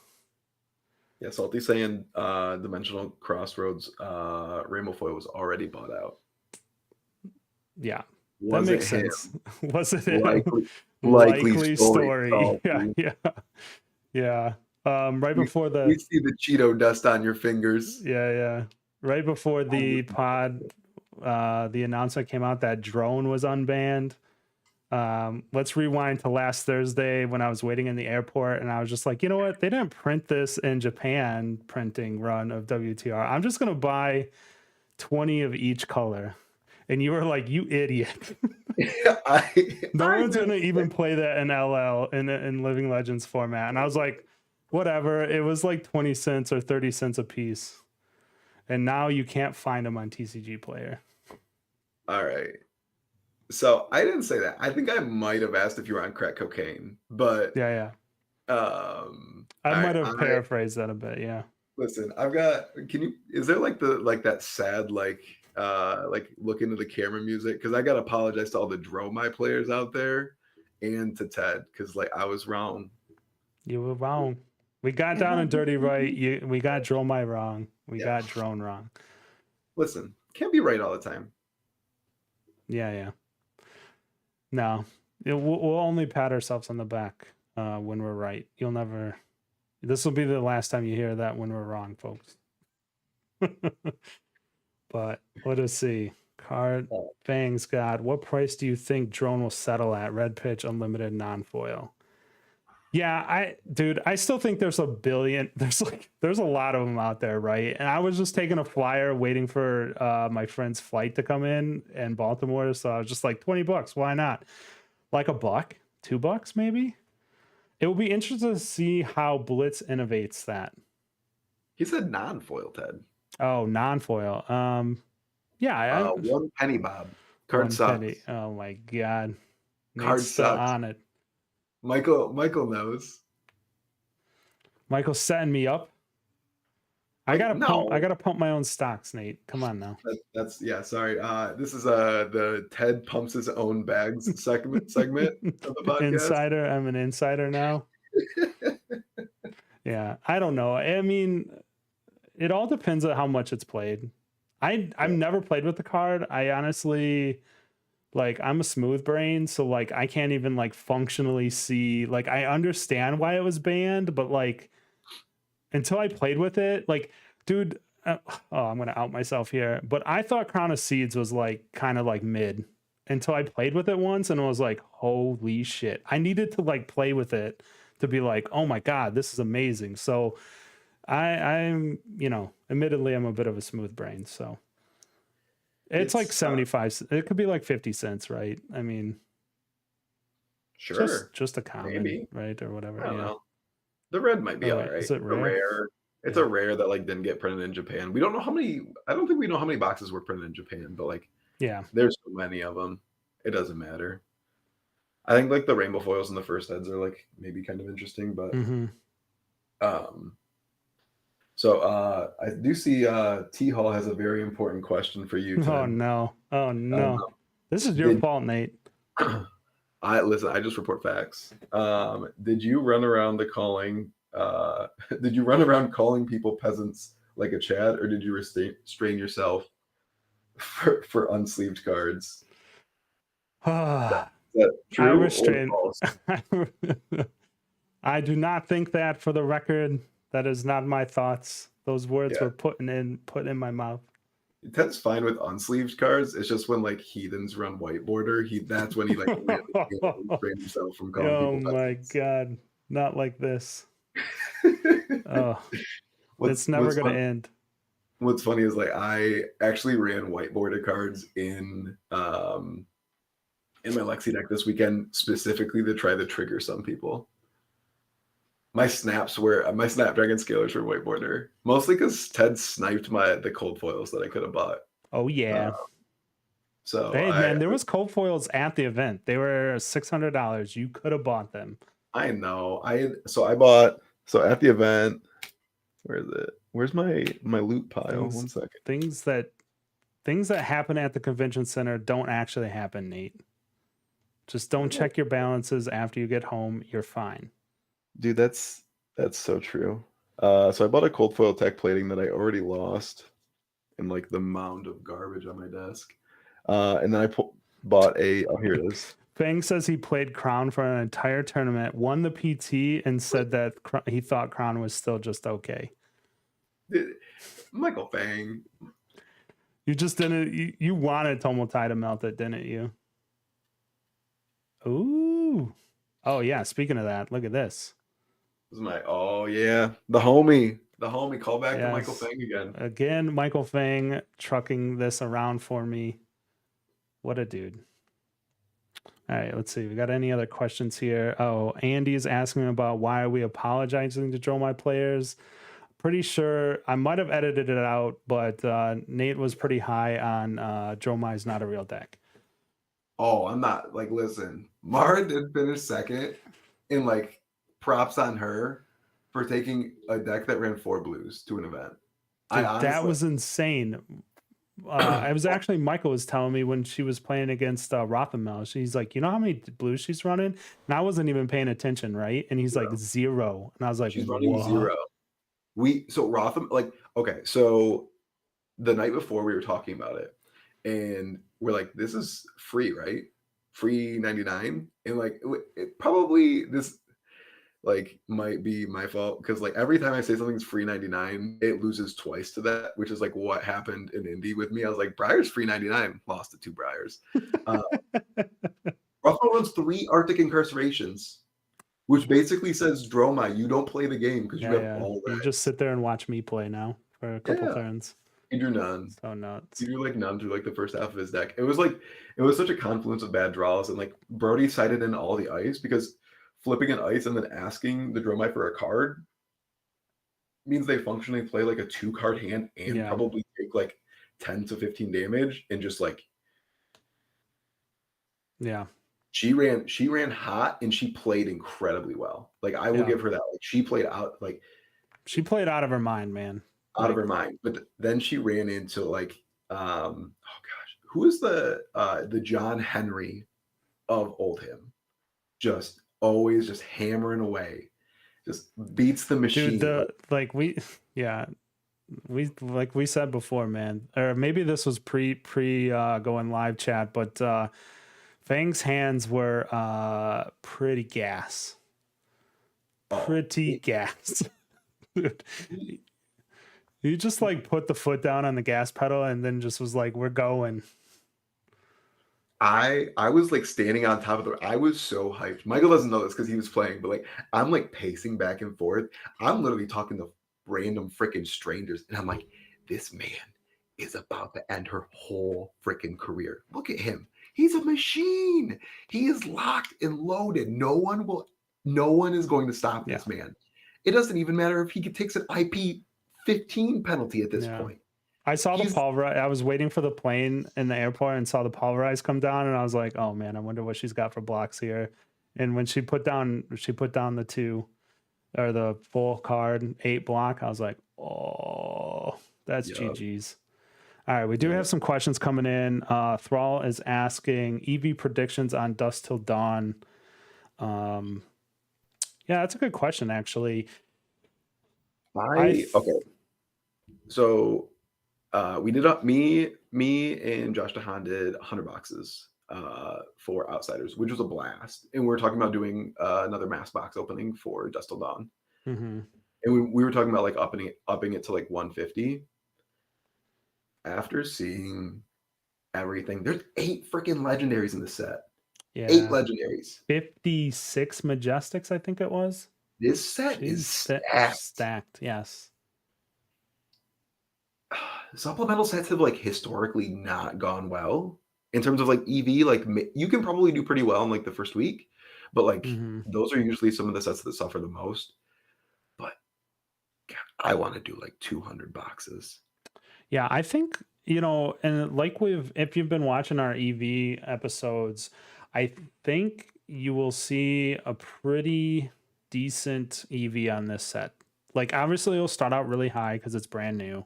Salty saying Dimensional Crossroads Rainbow Foil was already bought out. Yeah, Was that makes it him? sense. Was it him? Likely story. Yeah. Right before we see the Cheeto dust on your fingers. Yeah. Right before the pod, the announcement came out that drone was unbanned. Let's rewind to last Thursday when I was waiting in the airport, and I was just like, you know what? They didn't print this in Japan printing run of WTR. I'm just gonna buy 20 of each color. And you were like, you idiot. No one's going to even play that in LL in Living Legends format. And I was like, whatever. It was like 20 cents or 30 cents a piece. And now you can't find them on TCG Player. All right. So I didn't say that. I think I might have asked if you were on crack cocaine, but yeah. I might have paraphrased that a bit. Yeah. Listen, is there like that sad, like look into the camera music? Cause I got to apologize to all the Dromai players out there and to Ted. Cause like I was wrong. You were wrong. We got Down and Dirty right. We got Dromai wrong. We got Drone wrong. Listen, can't be right all the time. Yeah. No, we'll only pat ourselves on the back when we're right. This will be the last time you hear that when we're wrong, folks. But let us see. Card Fangs God, what price do you think drone will settle at? Red pitch, unlimited, non-foil. Yeah, I still think there's a billion. There's a lot of them out there, right? And I was just taking a flyer waiting for my friend's flight to come in Baltimore. So I was just like, $20, why not? Like $1, $2 maybe. It will be interesting to see how Blitz innovates that. He said non-foil, Ted. Oh, non-foil. Yeah. 1 penny, Bob. Card sucks. Oh my God. Card Nate's still sucks. on it. Michael knows. Michael's setting me up. I Like, gotta no, pump my own stocks, Nate. Come on now. that's yeah. Sorry. This is the Ted pumps his own bags segment of the podcast. Insider. I'm an insider now. Yeah, I don't know. I mean, it all depends on how much it's played. I've Yeah. never played with the card. I honestly like I'm a smooth brain, so like I can't even like functionally see like I understand why it was banned, but like until I played with it, like dude, oh, I'm gonna out myself here, but I thought Crown of Seeds was like kind of like mid until I played with it once and was like, holy shit. I needed to like play with it to be like, oh my god, this is amazing. So I'm, admittedly I'm a bit of a smooth brain, so it's like It's 75. It could be like 50 cents, right? I mean, sure, just a common, maybe. right? Or whatever. I don't Yeah. know. The red might be Oh all wait, right. is it It's a rare? rare. It's Yeah. a rare that like didn't get printed in Japan. We don't know how many. I don't think we know how many boxes were printed in Japan, but like Yeah. there's so many of them. It doesn't matter. I think like the rainbow foils in the first heads are like maybe kind of interesting, but Mm-hmm. um. So I do see T Hall has a very important question for you, Oh Ted. no. Oh Um, no. This is your did fault, Nate. I listen? I just report facts. Did you run around the calling? Did you run around calling people peasants like a Chad, or did you restrain yourself for unsleeved cards? I Is that true or restrain. false? I do not think that, for the record. That is not my thoughts. Those words Yeah, were put in my mouth. Ted's fine with unsleeved cards. It's just when like heathens run white border, that's when he like really restrained himself from calling Oh people my peasants. god. Not like this. Oh, it's never What's gonna fun? end. What's funny is like I actually ran white border cards in my Lexi deck this weekend specifically to try to trigger some people. My Snapdragon scalers were white border, mostly because Ted sniped the cold foils that I could have bought. Oh Uh, yeah. so Hey man, there was cold foils at the event. They were $600. You could have bought them. I know I bought at the event. Where is it? Where's my loot pile? 1 second. Things that happen at the convention center don't actually happen, Nate. Just don't check your balances after you get home. You're fine. Dude, that's so true. So I bought a cold foil tech plating that I already lost in like the mound of garbage on my desk. And then I bought here it is. Fang says he played Crown for an entire tournament, won the PT, and said that he thought Crown was still just okay. Michael Fang. You just didn't. You wanted Tomotai to melt it, didn't you? Ooh. Oh yeah. Speaking of that, look at this. This is the homie. Call back to Michael Yes. Fang again. Again, Michael Fang trucking this around for me. What a dude. All right, let's see. We got any other questions here? Oh, Andy is asking about why are we apologizing to Joe My players. Pretty sure I might have edited it out, but Nate was pretty high on Joe Mai's not a real deck. Oh, I'm not like listen. Mara did finish second, and like props on her for taking a deck that ran 4 blues to an event. Dude, that was insane. I was actually Michael was telling me when she was playing against Rothamel. She's like, you know how many blues she's running? And I wasn't even paying attention, right? And he's like 0, and I was like, she's running what? 0. So Rotham okay. So the night before we were talking about it, and we're like, this is free, right? Free 99, and like it probably this like might be my fault because like every time I say something's free 99, it loses twice to that, which is like what happened in Indy with me. I was like, Briar's free 99, lost to 2 Briars. Ruffalo runs 3 Arctic incarcerations, which basically says Droma, you don't play the game because you have all You reds. just sit there and watch me play now for a couple turns. You do none. So nuts. You do like none through like the first half of his deck. It was such a confluence of bad draws, and like Brody sided in all the ice because flipping an ice and then asking the Dromai for a card means they functionally play like a 2-card hand and probably take like 10 to 15 damage and just like She ran hot and she played incredibly well. Like, I will Yeah. give her that. Like, she played out, like, She played out of her mind, man. out of Like her mind. But then she ran into, like, oh gosh, who is the John Henry of Oldham? Just always just hammering away, just beats the dude, machine. Like, yeah, we said before, man. Or maybe this was pre going live chat, but Fang's hands were pretty gas. oh, Pretty gas. Dude. He just like put the foot down on the gas pedal and then just was like, "We're going." I was, like, standing on top of the I was so hyped. Michael doesn't know this because he was playing, but, like, I'm, like, pacing back and forth. I'm literally talking to random freaking strangers, and I'm like, "This man is about to end her whole freaking career. Look at him. He's a machine. He is locked and loaded. No one is going to stop Yeah. this man. It doesn't even matter if he takes an IP 15 penalty at this Yeah. point. I saw the He's pulverize. I was waiting for the plane in the airport and saw the pulverize come down, and I was like, "Oh man, I wonder what she's got for blocks here." And when she put down the 2 or the full card 8 block, I was like, "Oh, that's yeah, GG's." All right, we do yeah. have some questions coming in. Thrall is asking EV predictions on Dusk Till Dawn. Um, yeah, that's a good question, actually. Okay. So we did up me and Josh DeHaan did 100 boxes for Outsiders, which was a blast. And we were talking about doing another mass box opening for Dust Till Dawn. Mm-hmm. And we were talking about like upping it to like 150. After seeing everything, there's 8 freaking legendaries in the set. 8 Yeah, legendaries. 56 Majestics, I think it was. This set She's is stacked. stacked. Yes. Supplemental sets have like historically not gone well in terms of like EV. Like you can probably do pretty well in like the first week, but like Mm-hmm. those are usually some of the sets that suffer the most. But God, I want to do like 200 boxes. Yeah, I think, and like if you've been watching our EV episodes, I think you will see a pretty decent EV on this set. Like, obviously, it'll start out really high because it's brand new,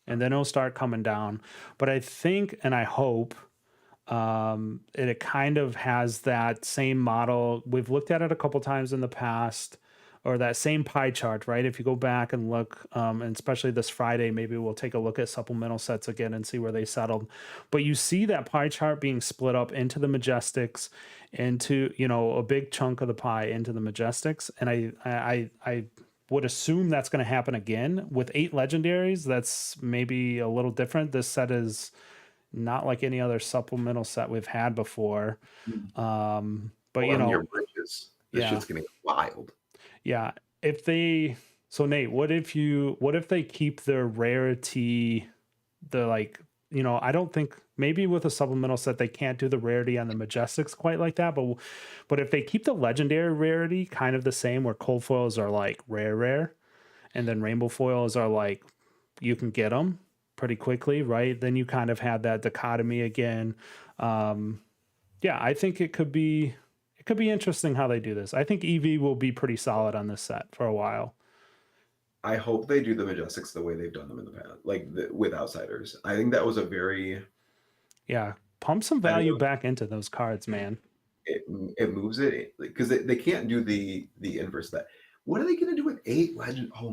and then it'll start coming down. But I think and I hope it kind of has that same model. We've looked at it a couple times in the past, or that same pie chart, right? If you go back and look, and especially this Friday, maybe we'll take a look at supplemental sets again and see where they settled. But you see that pie chart being split up into the Majestics, into a big chunk of the pie into the Majestics, and I would assume that's going to happen again with 8 legendaries. That's maybe a little different. This set is not like any other supplemental set we've had before. But Hold on your bridges. This yeah. shit's gonna get wild. Yeah. So Nate, what if they keep their rarity, I don't think maybe with a supplemental set they can't do the rarity on the Majestics quite like that, but if they keep the legendary rarity kind of the same, where cold foils are like rare, and then rainbow foils are like you can get them pretty quickly, right? Then you kind of have that dichotomy again. Yeah, I think it could be interesting how they do this. I think EV will be pretty solid on this set for a while. I hope they do the Majestics the way they've done them in the past, like with Outsiders. I think that was a very pump some value back into those cards, man. It moves it because they can't do the inverse of that. What are they gonna do with 8 legend? Oh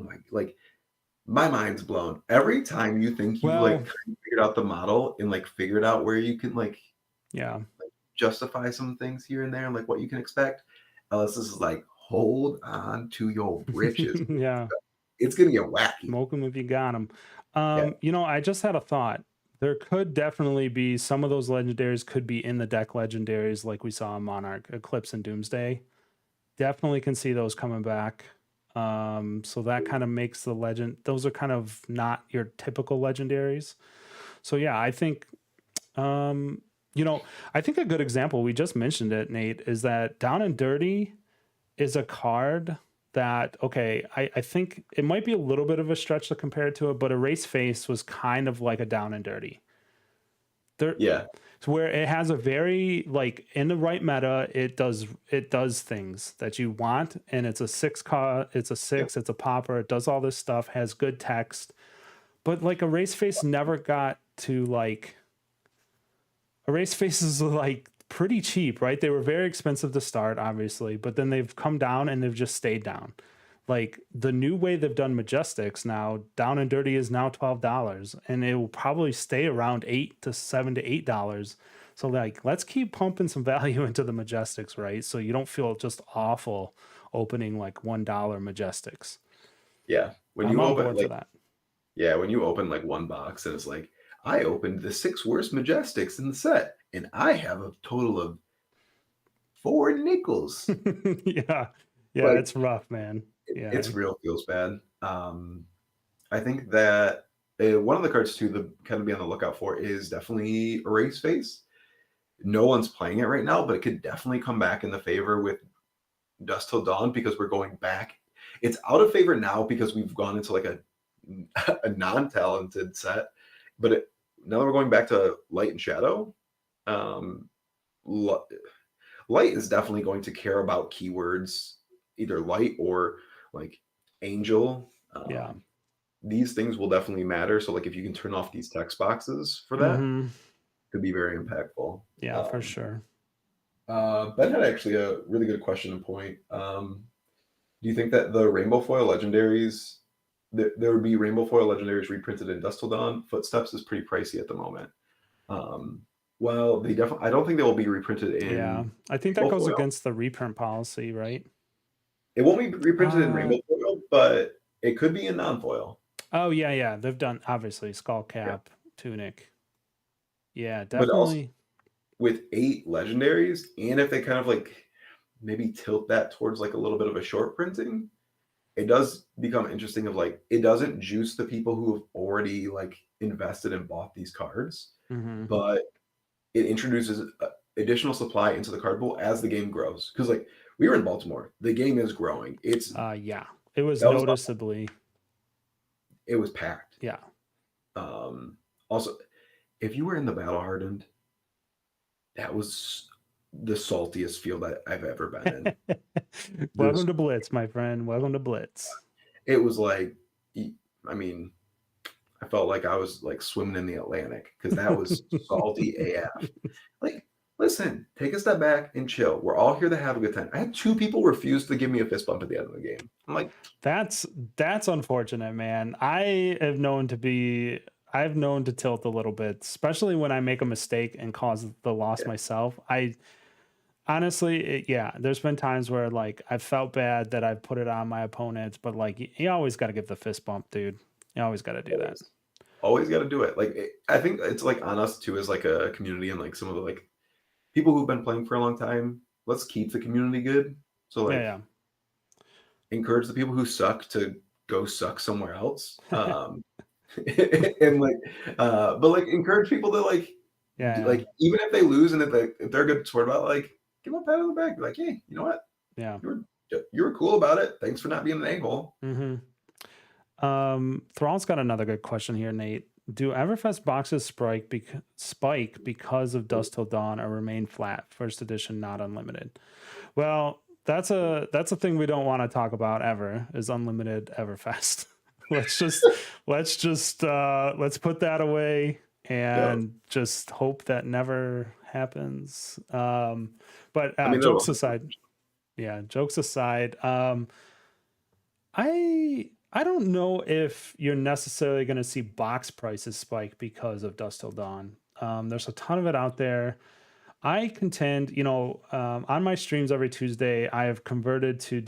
my mind's blown. Every time you think you like kind of figured out the model and like figured out where you can like justify some things here and there and like what you can expect, Ellis is like, hold on to your britches. Yeah. It's gonna get wacky. Smoke them if you got them. I just had a thought. There could definitely be some of those legendaries could be in the deck legendaries like we saw in Monarch, Eclipse, and Doomsday. Definitely can see those coming back. So that kind of makes the legend. Those are kind of not your typical legendaries. So yeah, I think, I think a good example, we just mentioned it, Nate, is that Down and Dirty is a card that, okay, I think it might be a little bit of a stretch to compare it to it, but Erase Face was kind of like a Down and Dirty. So where it has a very like in the right meta, it does things that you want, and it's a it's a Yep. six, it's a popper, it does all this stuff, has good text, but like a race face never got to like a race face is like pretty cheap, right? They were very expensive to start, obviously, but then they've come down and they've just stayed down. Like the new way they've done Majestics now, down and dirty is now $12, and it will probably stay around $7 to $8. So like, let's keep pumping some value into the Majestics, right? So you don't feel just awful opening like $1 Majestics. Yeah. When I'm you on open board for like that. yeah, when you open like one box and it's like, I opened the 6 worst Majestics in the set, and I have a total of 4 nickels. Yeah, yeah, Like it's rough, man. it's Yeah. real feels bad. I think that one of the cards too to kind of be on the lookout for is definitely Erase Face. No one's playing it right now, but it could definitely come back in the favor with Dust Till Dawn because we're going back. It's out of favor now because we've gone into like a a non-talented set, but now that we're going back to Light and Shadow, um, Li- Light is definitely going to care about keywords, either Light or like Angel. Yeah. These things will definitely matter. So like if you can turn off these text boxes for that, Hmm. could be very impactful. Yeah, for sure. Ben had actually a really good question and point. Do you think that the Rainbow Foil Legendaries, there would be Rainbow Foil Legendaries reprinted in Dust Till Dawn? Footsteps is pretty pricey at the moment. Um, well, they definitely, I don't think they will be reprinted Yeah, in I think that Rainbow goes Foil. against the reprint policy, right? It won't be reprinted in Uh, Rainbow Foil, but it could be in non-foil. oh yeah, yeah. They've done obviously skull Yeah. cap, tunic. Yeah, But also definitely. with 8 legendaries, and if they kind of like maybe tilt that towards like a little bit of a short printing, it does become interesting of like it doesn't juice the people who have already like invested and bought these cards, Hmm. but it introduces additional supply into the card pool as the game grows. Because like we were in Baltimore, the game is growing. Yeah, it was That was noticeably. it was packed. Yeah. Um, Also, if you were in the battle hardened, that was the saltiest field I've ever been in. Welcome This to Blitz, my friend. Welcome to Blitz. it was like, I mean, I felt like I was like swimming in the Atlantic because that was salty AF. Like, listen, take a step back and chill. We're all here to have a good time. I had 2 people refuse to give me a fist bump at the end of the game. I'm like, That's that's unfortunate, man. I've known to tilt a little bit, especially when I make a mistake and cause the loss yeah, myself. I honestly, yeah, there's been times where like I felt bad that I put it on my opponents, but like you always got to give the fist bump, dude. You always got to do that. always, always got to do it. Like, I think it's like on us too as like a community and like some of the like people who've been playing for a long time. Let's keep the community good. So like, Yeah, encourage the people who suck to go suck somewhere else. And like, but like encourage people to like, yeah, like even if they lose and if they're a good sport about it, like give them a pat on the back, be like, hey, you know what, yeah, you were cool about it. Thanks for not being an a-hole. yeah. Thrall's got another good question here, Nate. Do Everfest boxes spike because of Dust Till Dawn or remain flat? First edition, not unlimited. Well, that's a thing we don't want to talk about ever. Is unlimited Everfest. Let's put that away Yeah, and just hope that never happens. But I mean, jokes aside, yeah, jokes aside, I don't know if you're necessarily going to see box prices spike because of Dust Till Dawn. There's a ton of it out there. I contend, on my streams every Tuesday, I have converted to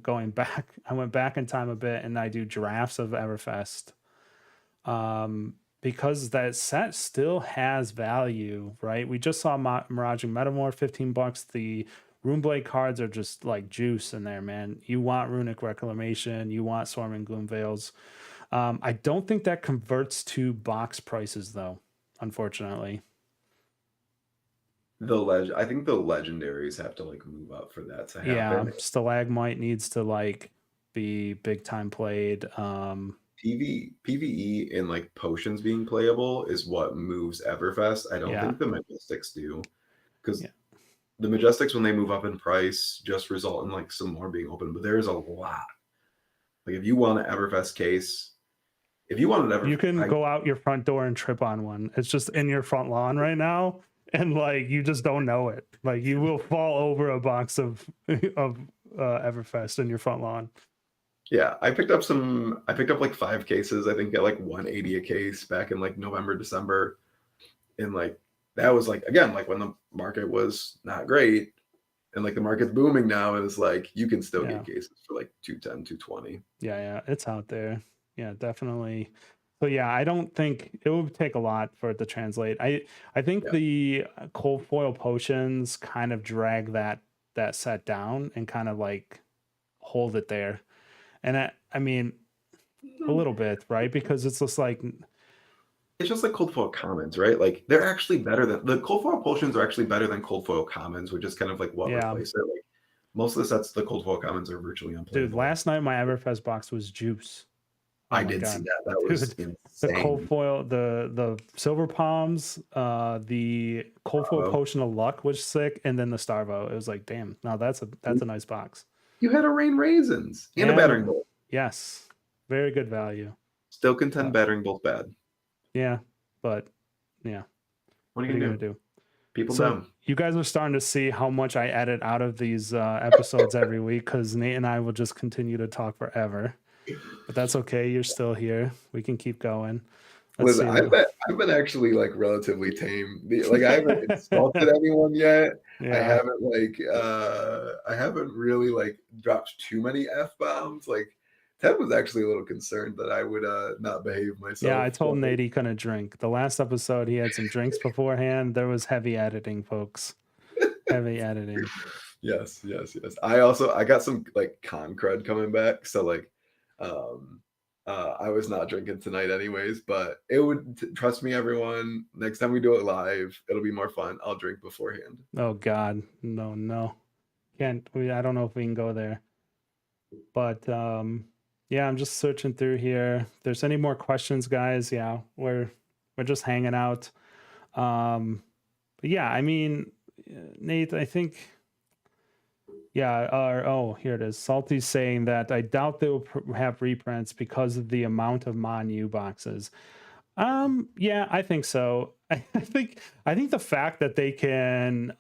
going back. I went back in time a bit and I do drafts of Everfest. Because that set still has value, right? We just saw Mirage and Metamorph, $15. The Runeblade cards are just like juice in there, man. You want Runic Reclamation, you want Swarming Gloom Veils. I don't think that converts to box prices though, unfortunately. I think the legendaries have to like move up for that to Yeah, happen. Stalagmite needs to like be big time played. PVE and like potions being playable is what moves Everfest. I don't Yeah. think the Majestics do, because Yeah. the Majestics, when they move up in price, just result in like some more being open. But there's a lot. Like if you want an Everfest case, if you want an You Everfest, can go out your front door and trip on one. It's just in your front lawn right now, and like you just don't know it. Like you will fall over a box of Everfest in your front lawn. yeah, I picked up some. I picked up like 5 cases. I think at like 180 a case back in like November, December, and like that was like again like when the market was not great, and like the market's booming now, and it's like you can still Yeah. get cases for like 210, 220. Yeah, it's out there. Yeah, definitely. So yeah, I don't think it would take a lot for it to translate. I think Yeah, the cold foil potions kind of drag that set down and kind of like hold it there. And I mean a Mhm. little bit, right? Because it's just like It's just like cold foil commons, right? Like they're actually better than the cold foil potions are actually better than cold foil commons, which is kind of like what yeah, replaced it. Like most of the sets, the cold foil commons are virtually dude, unplayable. last night my Everfest box was juice. Oh I my did see god. that. That was Dude, the cold insane. foil, the silver palms, the cold foil Bravo. potion of luck was sick, and then the Starvo. It was like, damn, now that's a nice box. You had a rain raisins and a battering And bolt. yes, very good value. Still contend Uh, battering bolt bad. yeah, but yeah, What are what are you you gonna gonna do? do? People So down. you guys are starting to see how much I edit out of these episodes every week because Nate and I will just continue to talk forever. But that's okay. You're still here. We can keep going. Let's Listen, see. I've been actually like relatively tame. Like I haven't insulted anyone yet. Yeah. I haven't really like dropped too many F bombs. Like Ted was actually a little concerned that I would not behave Yeah, I myself. told Nate he couldn't drink. The last episode, he had some drinks beforehand. There was heavy editing, folks. Heavy editing. Yes, yes, yes. I got some like con crud coming back, so like um I was not drinking tonight anyways, but it would trust me everyone, next time we do it live, it'll be more fun. I'll drink beforehand. Oh God, no, no, can't. I don't know if we can go there. But yeah, I'm just searching through here. If there's any more questions, guys, yeah, we're just hanging out. But yeah, I mean, Nate, I think. Yeah, oh, here it is. Salty's saying that I doubt they will have reprints because of the amount of Manu boxes. Yeah, I think so. I think the fact that they can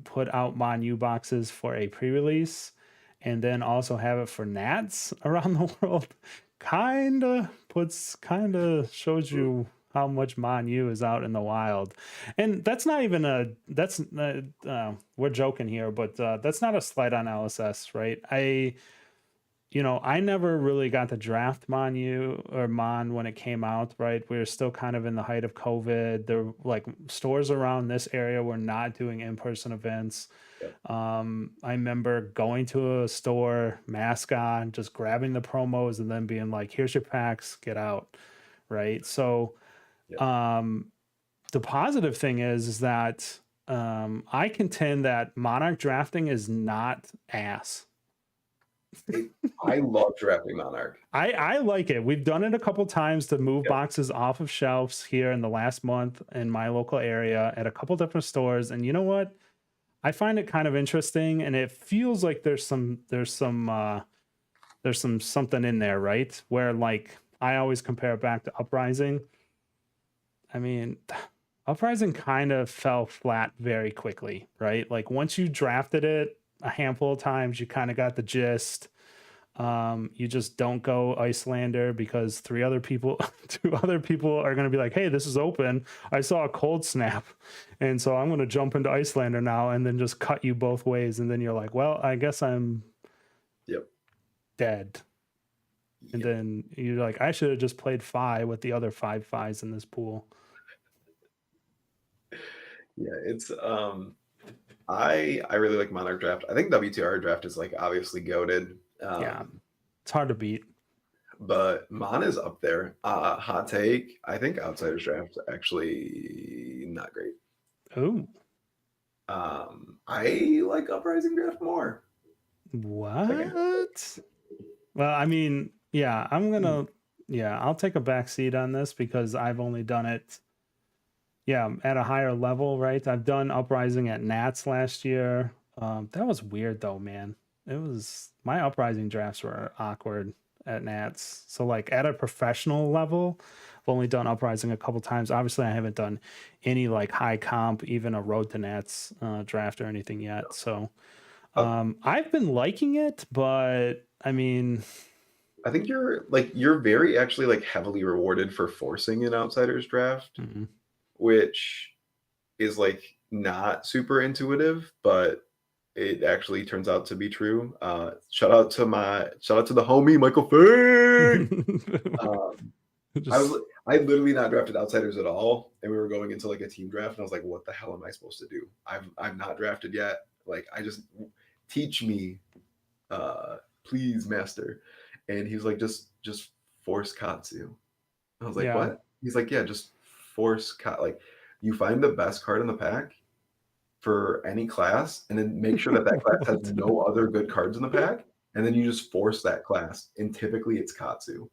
put out Manu boxes for a pre-release and then also have it for Nats around the world kind of shows you how much Manu is out in the wild. And that's not even we're joking here, but that's not a slight on LSS, right? I never really got to draft Monu or Mon when it came out, right? We were still kind of in the height of COVID. There were like stores around this area were not doing in-person events. Yep. I remember going to a store, mask on, just grabbing the promos and then being like, here's your packs, get out. Right. So Yep. the positive thing is that I contend that Monarch drafting is not ass. I love drafting Monarch. I like it. We've done it a couple times to move Yep. boxes off of shelves here in the last month in my local area at a couple different stores. And you know what? I find it kind of interesting, and it feels like there's something in there, right? Where like I always compare it back to Uprising. I mean, Uprising kind of fell flat very quickly, right? Like once you drafted it a handful of times, you kind of got the gist. You just don't go Icelander because two other people are going to be like, hey, this is open. I saw a cold snap. And so I'm going to jump into Icelander now and then just cut you both ways. And then you're like, well, I guess I'm Yep. dead. And Yep. then you're like, I should have just played Fi with the other 5 Fis in this pool. Yeah, it's I really like Monarch draft. I think WTR draft is like obviously goated. Yeah. It's hard to beat. But Mon is up there. Hot take. I think Outsiders draft actually not great. Oh, I like Uprising draft more. what? Well, I mean, yeah, I'm gonna Yeah, I'll take a back seat on this because I've only done it, at a higher level, right? I've done Uprising at Nats last year. That was weird though, man. It was my Uprising drafts were awkward at Nats. So like at a professional level, I've only done Uprising a couple times. Obviously, I haven't done any like high comp, even a Road to Nats draft or anything yet. So Uh, I've been liking it, but I mean, I think you're very actually like heavily rewarded for forcing an outsiders draft, mm, which is like not super intuitive, but it actually turns out to be true. Shout out to the homie Michael Fang. Um, just I literally not drafted outsiders at all, and we were going into like a team draft, and I was like, "What the hell am I supposed to do? I'm not drafted yet. Like, I just teach me, please, master." And he was like, "Just force Katsu." I was like, yeah. "What?" He's like, "Yeah, just force like you find the best card in the pack for any class, and then make sure that that class has no other good cards in the pack, and then you just force that class. And typically, it's Katsu."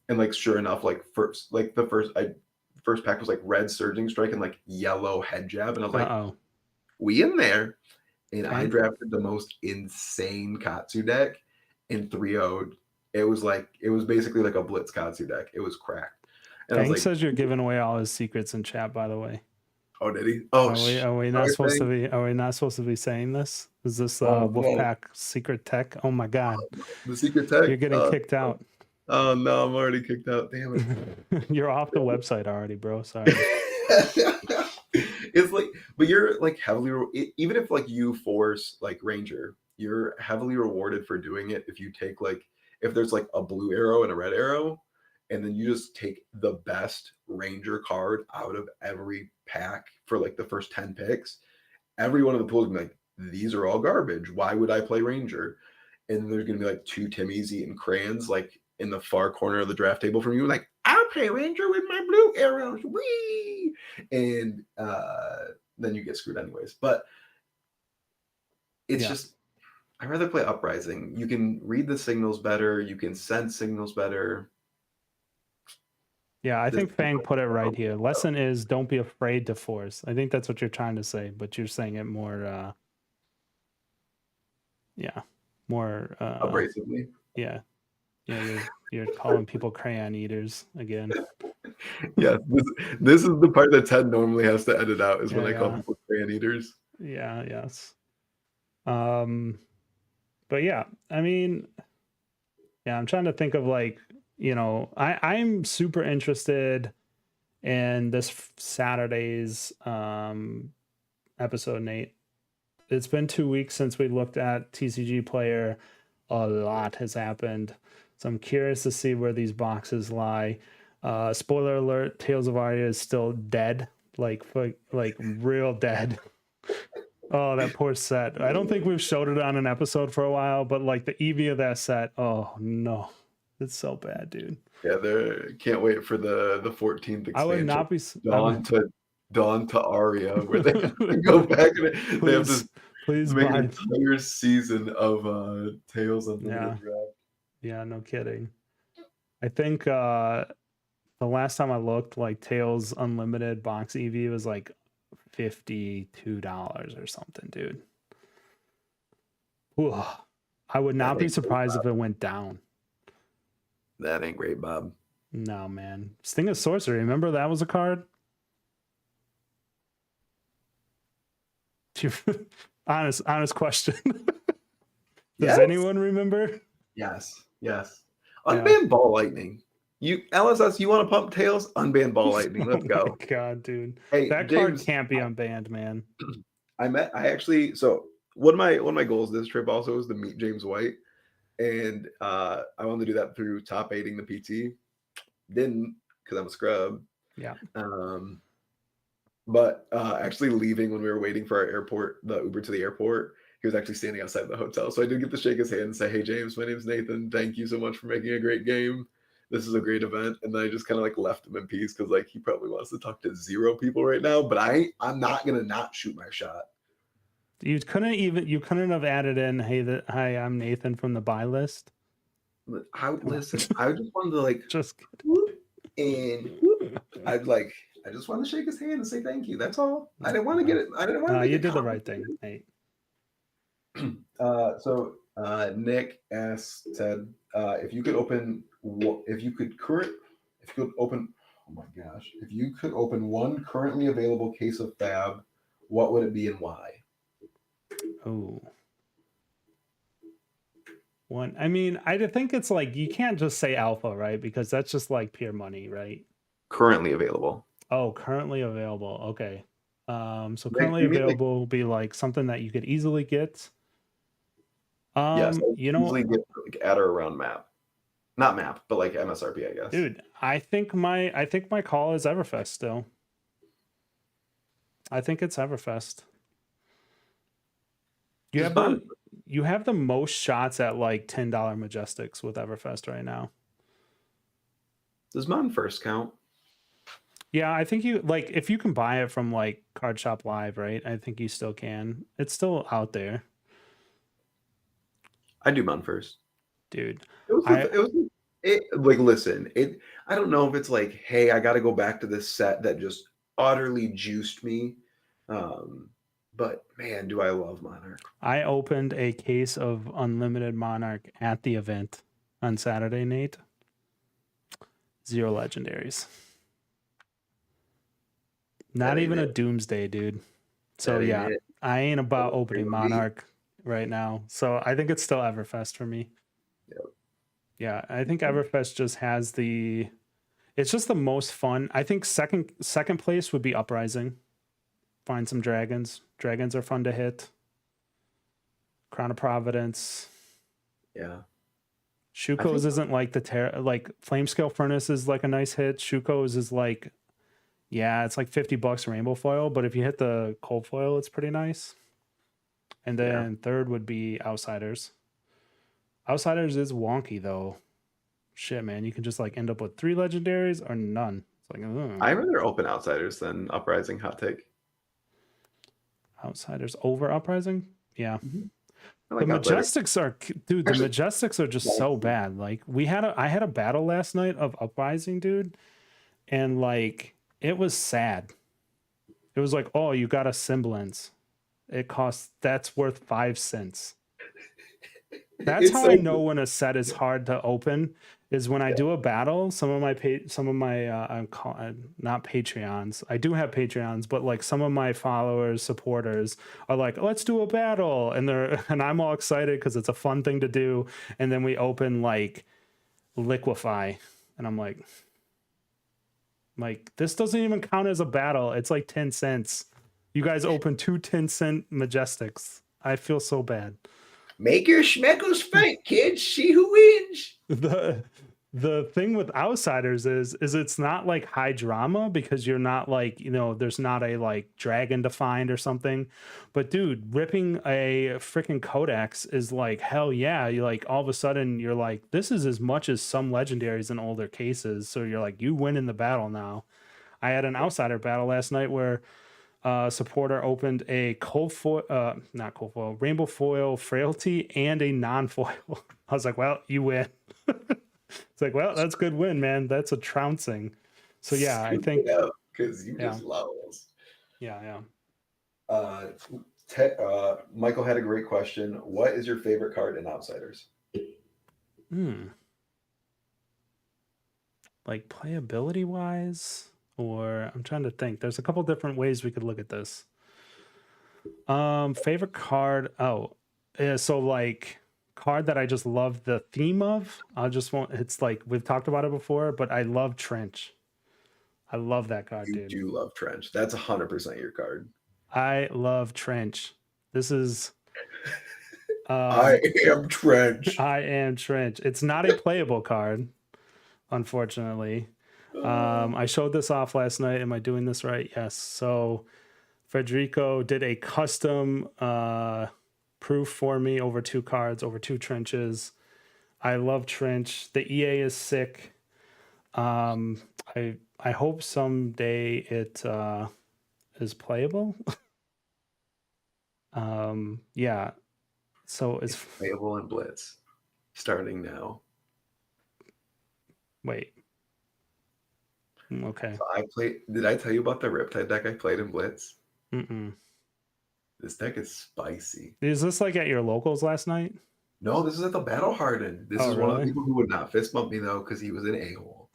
And like sure enough, like first pack was like red surging strike and like yellow head jab, and I was like, Uh-oh. we in there. And I Fang? drafted the most insane Katsu deck in 3-0. It was basically like a blitz Katsu deck. It was cracked. And I was Fang like, says you're giving away all his secrets in chat, by the way. oh, did he? Oh, Are we not sorry, supposed to thing. be saying this? Is this Oh no, Wolfpack secret tech? Oh my god. the secret tech. You're getting kicked out. Oh no, I'm already kicked out. Damn it. You're off the website already, bro. Sorry. It's like, but you're like even if like you force like Ranger, you're heavily rewarded for doing it if you take like if there's like a blue arrow and a red arrow, and then you just take the best Ranger card out of every pack for like the first 10 picks. Every one of the pools gonna be like, these are all garbage. Why would I play Ranger? And then there's gonna be like two Timmys eating crayons like in the far corner of the draft table from you, like, I'll play Ranger with my blue arrows. Wee! And then you get screwed anyways. But it's Yeah. just I'd rather play Uprising. You can read the signals better, you can sense signals better. Yeah, I This think Fang put it right here. Lesson is don't be afraid to force. I think that's what you're trying to say, but you're saying it more more abrasively. yeah. You're calling people crayon eaters again. Yeah, this is the part that Ted normally has to edit out is when I call Yeah. people crayon eaters. Yeah, yes. But yeah, I mean, yeah, I'm trying to think of like, I'm super interested in this Saturday's episode, Nate. It's been 2 weeks since we looked at TCG Player. A lot has happened. So I'm curious to see where these boxes lie. Spoiler alert, Tales of Aria is still dead. Like real dead. Oh, that poor set. I don't think we've showed it on an episode for a while, but like the EV of that set, oh no. It's so bad, dude. Yeah, they can't wait for the 14th I would expansion. not be Dawn to Aria, where they have to go back and they have to please make buy an entire season of Tales Unlimited yeah. Draft. Yeah, no kidding. I think the last time I looked, like Tails Unlimited box EV was like $52 or something, dude. Ooh, I would not be surprised if it went down. That ain't great, Bob. No, man. Sting of Sorcery, remember that was a card? honest question. Does anyone remember? Yes. Unban Ball Lightning. You LSS, you want to pump Tails? Unban Ball Lightning. Let's go. Oh my god, dude. Hey, That James, card can't be unbanned, man. so one of my goals this trip also was to meet James White. And I wanted to do that through top 8ing the PT. Didn't, because I'm a scrub. Yeah. But actually leaving when we were waiting for our airport, the Uber to the airport, he was actually standing outside the hotel. So I did get to shake his hand and say, hey, James, my name's Nathan. Thank you so much for making a great game. This is a great event. And then I just kind of like left him in peace because like he probably wants to talk to 0 people right now. But I'm not going to not shoot my shot. You couldn't have added in, hey, I'm Nathan from the buy list. Listen. I just wanted to like Just whoop, and whoop. kidding. I just want to shake his hand and say thank you. That's all. I didn't want to get it. I didn't want to No, make you it did the right thing, complicated. Nate. Nick asked Ted if you could open if you could open. Oh my gosh! If you could open one currently available case of Fab, what would it be and why? Oh, one. I mean, I think it's like you can't just say alpha, right? Because that's just like pure money, right? Currently available. Oh, currently available. Okay. So Like currently you mean like available will be like something that you could easily get. yes, I You know, usually get like at or around map, not map, but like MSRP, I guess. dude, I think my call is Everfest still. I think it's Everfest. You Does have Bond the most shots at like $10 Majestics with Everfest right now. does Bond first count? Yeah, I think you like if you can buy it from like Card Shop Live, right? I think you still can. It's still out there, I do Bond first. dude. It was I it was it like listen, it I don't know if it's like, hey, I gotta go back to this set that just utterly juiced me. Um, but man, do I love Monarch. I opened a case of Unlimited Monarch at the event on Saturday, Nate. 0 legendaries. Not That ain't even a it. Doomsday, dude. So That ain't yeah, it. I ain't That about was opening bring me. Monarch right now. So I think it's still Everfest for me. Yep. Yeah, I think Everfest just has it's just the most fun. I think second place would be Uprising. Find some dragons. Dragons are fun to hit. Crown of Providence. Yeah. I think Shuko's isn't like like Flamescale Furnace is like a nice hit. Shuko's is like, yeah, it's like $50 rainbow foil, but if you hit the cold foil, it's pretty nice. And yeah. then third would be Outsiders. Outsiders is wonky though. Shit, man, you can just like end up with 3 legendaries or none. It's like, I'd rather open outsiders than uprising hot take. Outsiders over Uprising. Yeah, Mhm. I the like outsiders. Majestics are, dude. The Actually, Majestics are just yeah, so bad. Like I had a battle last night of Uprising, dude, and like it was sad. It was like, oh, you got a semblance. That's worth 5 cents. That's it's how I so know when a set is hard to open is when I do a battle. Some of my not Patreons. I do have Patreons, but like some of my followers, supporters are like, let's do a battle, and and I'm all excited because it's a fun thing to do. And then we open like Liquefy, and I'm like this doesn't even count as a battle. It's like 10 cents. You guys open 2 10-cent Majestics. I feel so bad. make your schmeckles fight, kids. See who wins. The thing with Outsiders is it's not like high drama because you're not like, there's not a like dragon to find or something. But dude, ripping a freaking codex is like hell yeah. You like all of a sudden you're like, this is as much as some legendaries in older cases. So you're like, you win in the battle now. I had an outsider battle last night where supporter opened a not cold foil, rainbow foil frailty and a non-foil. I was like, well, you win. It's like, well, that's good win, man. That's a trouncing. So yeah, I think because you yeah, just lost. yeah. Uh, Michael had a great question. What is your favorite card in Outsiders? Like playability wise, or I'm trying to think. There's a couple different ways we could look at this. Favorite card. Oh, yeah, so like card that I just love the theme of. It's like we've talked about it before, but I love Trench. I love that card, You dude. do love Trench. That's 100% your card. I love Trench. This is I am Trench. I am Trench. It's not a playable card, unfortunately. I showed this off last night. Am I doing this right? Yes. So Federico did a custom proof for me over 2 cards, over 2 trenches. I love Trench. The EA is sick. I hope someday it is playable. Yeah. So it's Playable in Blitz starting now. Wait. Okay. So I played. Did I tell you about the Riptide deck I played in Blitz? Mm-mm. This deck is spicy. Is this like at your locals last night? No, this is at the Battle Hardened. This Oh, is one of the really? people who would not fist bump me though, because he was an a-hole.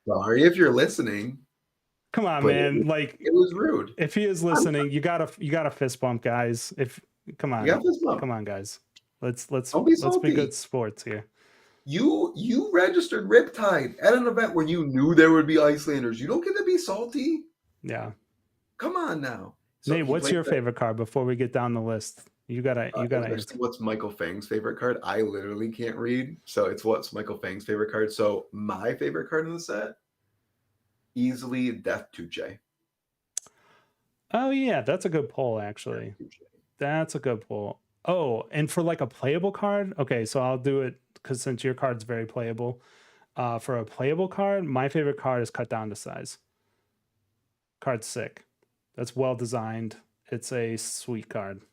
Sorry if you're listening, Come on, but man. Like, it was rude. if he is listening, you gotta fist bump, guys. Come You got on, fist bump. come on, guys. Let's Don't be be salty. good sports here. You registered Riptide at an event where you knew there would be Icelanders. You don't get to be salty. Yeah. Come on now. So Nate, what's your favorite card before we get down the list? You gotta answer. What's Michael Fang's favorite card? I literally can't read, so it's what's Michael Fang's favorite card. So my favorite card in the set, easily Death Tuche. Oh yeah, that's a good poll actually. That's a good poll. Oh, and for like a playable card, okay, so I'll do it because since your card's very playable. For a playable card, my favorite card is cut down to size. Card's sick. That's well designed. It's a sweet card.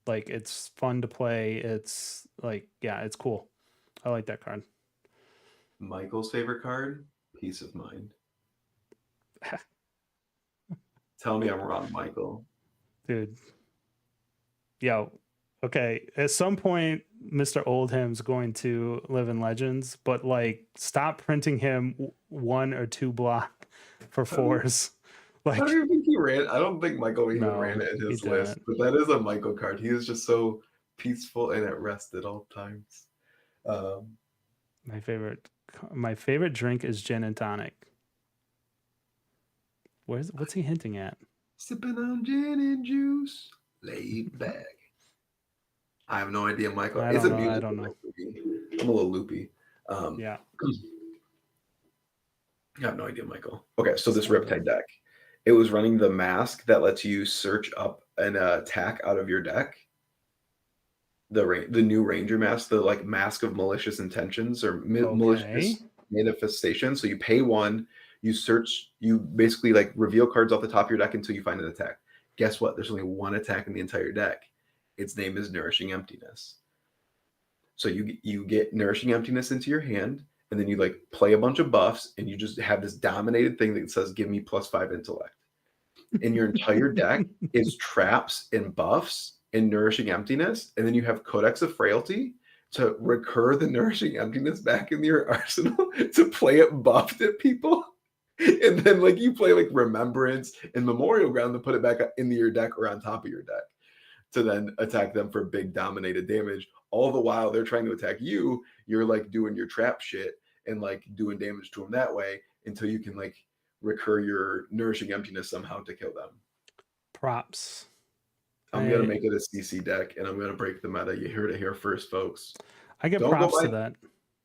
Like, it's fun to play. It's like, yeah, it's cool. I like that card. Michael's favorite card, Peace of Mind. Tell me I'm wrong, Michael. Dude. Yo, okay. At some point, Mr. Oldham's going to live in legends, but like, stop printing him 1 or 2 block for 4s. Like, I don't even think he ran. I don't think Michael even No, ran it in his he list. didn't. But that is a Michael card. He is just so peaceful and at rest at all times. My favorite drink is gin and tonic. What's he hinting at? Sipping on gin and juice, laid back. I have no idea, Michael. I It's don't a know. musical. I don't know. I'm a little loopy. Yeah. I have no idea, Michael. Okay, so this Riptide deck, it was running the mask that lets you search up an attack out of your deck. The new Ranger mask, the like Mask of Malicious Intentions or Malicious Manifestation. So you pay 1, you search, you basically like reveal cards off the top of your deck until you find an attack. Guess what? There's only 1 attack in the entire deck. Its name is Nourishing Emptiness. So you get Nourishing Emptiness into your hand, and then you like play a bunch of buffs, and you just have this dominated thing that says give me +5 intellect. And your entire deck is traps and buffs and Nourishing Emptiness, and then you have Codex of Frailty to recur the Nourishing Emptiness back in your arsenal to play it buffed at people. And then like you play like Remembrance and Memorial Ground to put it back into your deck or on top of your deck to then attack them for big dominated damage. All the while they're trying to attack you, you're like doing your trap shit and like doing damage to them that way until you can like recur your Nourishing Emptiness somehow to kill them. Props. I'm going to make it a CC deck, and I'm going to break the meta. You heard it here first, folks. I get props to that.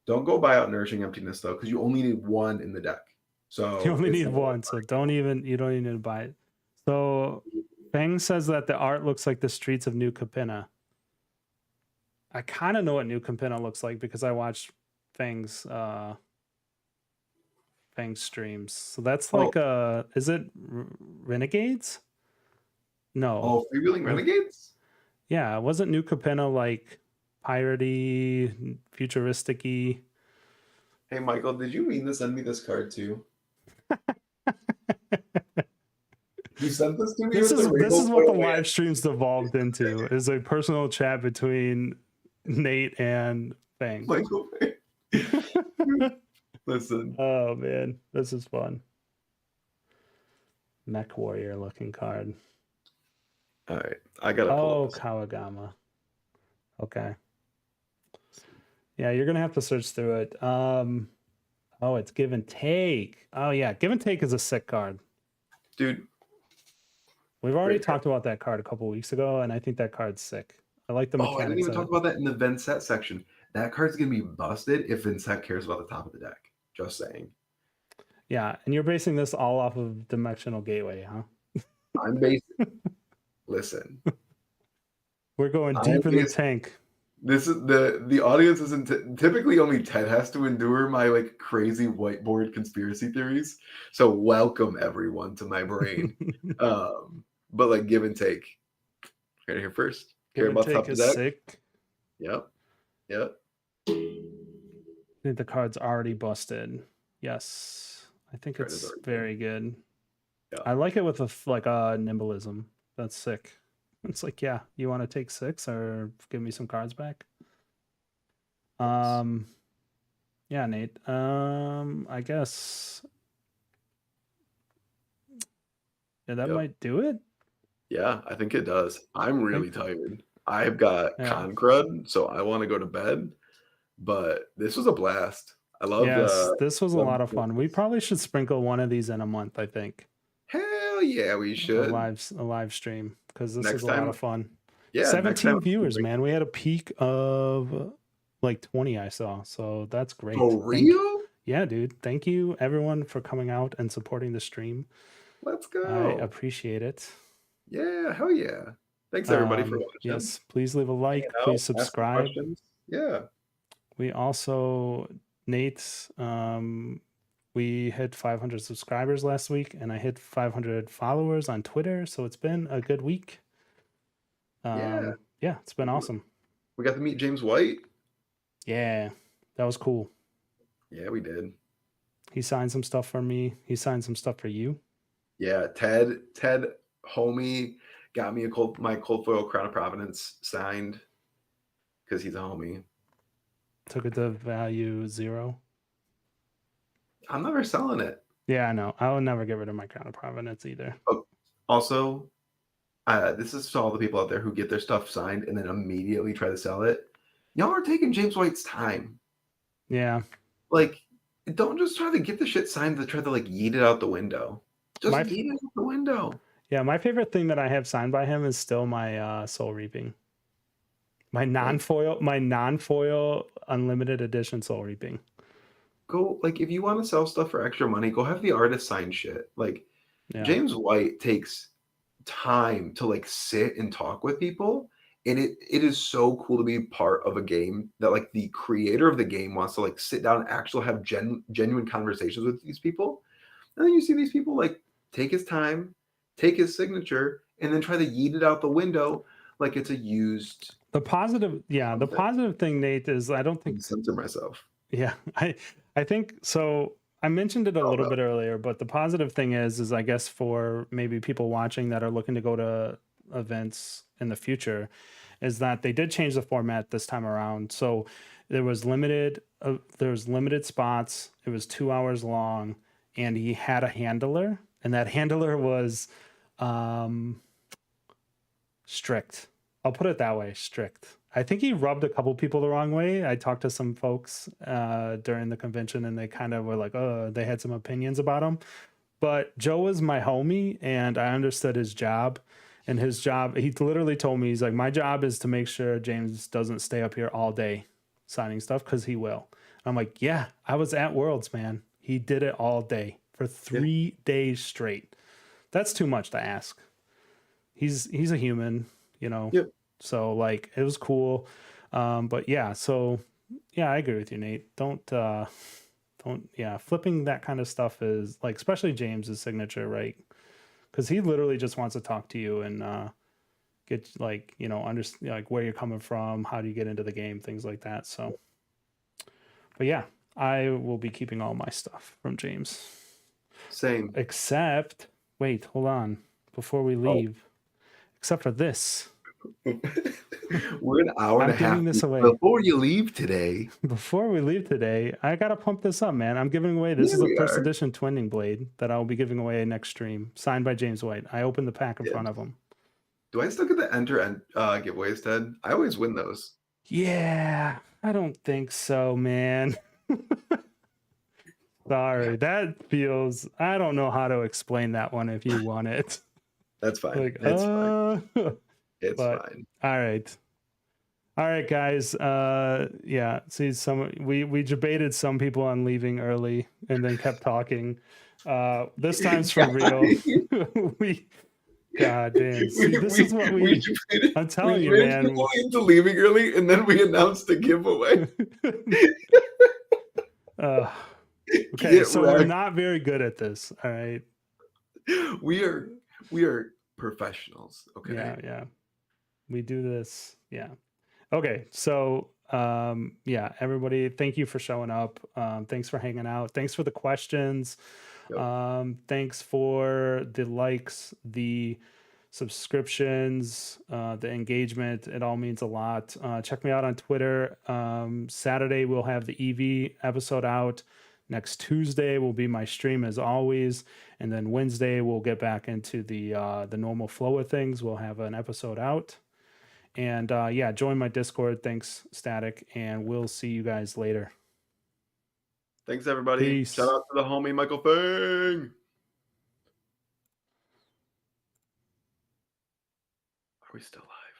Don't go buy out Nourishing Emptiness, though, because you only need 1 in the deck. So you only need 1, so you don't even need to buy it. So Fang says that the art looks like the streets of New Capenna. I kind of know what New Capenna looks like because I watched Fang's streams. So that's like is it Renegades? No. Oh, Freewheeling Renegades? Yeah, wasn't New Capenna like piratey, futuristic-y? Hey Michael, did you mean to send me this card too? You sent this to me. This is what the live streams devolved into, is a personal chat between Nate and Fang. Michael Listen. Oh man, this is fun. Mech Warrior looking card. All right, I gotta pull up Kawagama. Okay. Yeah, you're gonna have to search through it. Oh, it's Give and Take. Oh yeah, Give and Take is a sick card. Dude. We've already talked about that card a couple weeks ago, and I think that card's sick. I like the mechanics. I didn't even talk about that in the Vincent section. That card's gonna be busted if Vincent cares about the top of the deck. Just saying. Yeah, and you're basing this all off of Dimensional Gateway, huh? I'm basing. Listen. We're going deep in the tank. This is the audience isn't typically only Ted has to endure my like crazy whiteboard conspiracy theories. So welcome everyone to my brain. But like Give and Take. Right here first. Give and Take is sick. Yep. I think the card's already busted. Yes, I think Credit is it's already good. very good. Yeah. I like it with like a nimblism. That's sick. It's like, yeah, you want to take 6 or give me some cards back? Yes. Yeah, Nate. I guess yeah, that Yep. might do it. Yeah, I think it does. I'm Think really tired. I've got yeah. con crud, so I want to go to bed. But this was a blast. I Yes, this was a love lot of doing fun. We this. probably should sprinkle one of these in a month, I think. Hell yeah, we should. A live stream because this is Next a lot of time, fun. yeah, next time 17 we viewers, bring man. We had a peak of like 20 I saw. So that's great. for real? Yeah, dude. Thank you everyone for coming out and supporting the stream. Let's I go. appreciate it. Yeah, hell yeah. Thanks everybody for watching, Yes, please leave a hanging like, out, please asking subscribe. questions. Yeah. We also Nate's we hit 500 subscribers last week and I hit 500 followers on Twitter, so it's been a good week. Yeah. Yeah, it's been awesome. We got to meet James White. Yeah, that was cool. Yeah, we did. He signed some stuff for me. He signed some stuff for you. Yeah, Ted, homie, got me my cold foil Crown of Providence signed because he's a homie. Took it to value 0. I'm never selling it. Yeah, I know. I will never get rid of my Crown of Providence either. Oh, also, this is to all the people out there who get their stuff signed and then immediately try to sell it. Y'all are taking James White's time. Yeah. Like, don't just try to get the shit signed to try to like yeet it out the window. Just yeet it out the window. Yeah, my favorite thing that I have signed by him is still my Soul Reaping. My non-foil unlimited edition Soul Reaping. Go like if you want to sell stuff for extra money, go have the artist sign shit. Like James White takes time to like sit and talk with people, and it is so cool to be part of a game that like the creator of the game wants to like sit down and actually have genuine conversations with these people. And then you see these people like take his time, take his signature, and then try to yeet it out the window like it's a used. The positive thing, Nate, is I don't think censor myself. Yeah, I think so. I mentioned it a little bit earlier, but the positive thing is I guess for maybe people watching that are looking to go to events in the future, is that they did change the format this time around. So there was limited spots. It was 2 hours long, and he had a handler, and that handler was strict. I'll put it that way, strict. I think he rubbed a couple people the wrong way. I talked to some folks during the convention, and they kind of were like, oh, they had some opinions about him. But Joe was my homie, and I understood his job. And his job, he literally told me, he's like, my job is to make sure James doesn't stay up here all day signing stuff, because he will. And I'm like, yeah, I was at Worlds, man. He did it all day for 3 days straight. That's too much to ask. He's a human, you know. Yep. So like it was cool. But yeah, so yeah, I agree with you, Nate. Don't flipping that kind of stuff is like, especially James's signature, right? Because he literally just wants to talk to you and get like, you know, understand like where you're coming from, how do you get into the game, things like that. So but yeah, I will be keeping all my stuff from James. Same. Except wait, hold on. Before we leave. Except for this. We're an hour and a half this away. before you leave today. Before we leave today, I gotta pump this up, man. I'm giving away this is a first edition Twinning Blade that I'll be giving away next stream, signed by James White. I opened the pack in front of him. Do I still get the enter and giveaways, Ted? I always win those. Yeah, I don't think so, man. Sorry, that feels. I don't know how to explain that one if you want it. That's fine. Like, it's fine. It's fine. All right, guys. Yeah. See, we debated some people on leaving early and then kept talking. This time's for real. God damn. See, this is what I'm telling you, man. People into leaving early, and then we announced a giveaway. Okay, so we're not very good at this. All right. We are professionals. Okay. Yeah. We do this. Yeah. Okay. So Yeah, everybody, thank you for showing up. Thanks for hanging out. Thanks for the questions. Yep. Thanks for the likes, the subscriptions, the engagement. It all means a lot. Check me out on Twitter. Saturday, we'll have the EV episode out. Next Tuesday will be my stream as always. And then Wednesday, we'll get back into the normal flow of things. We'll have an episode out. And yeah, join my Discord. Thanks, Static. And we'll see you guys later. Thanks, everybody. Shout Peace. out to the homie Michael Fang. Are we still live?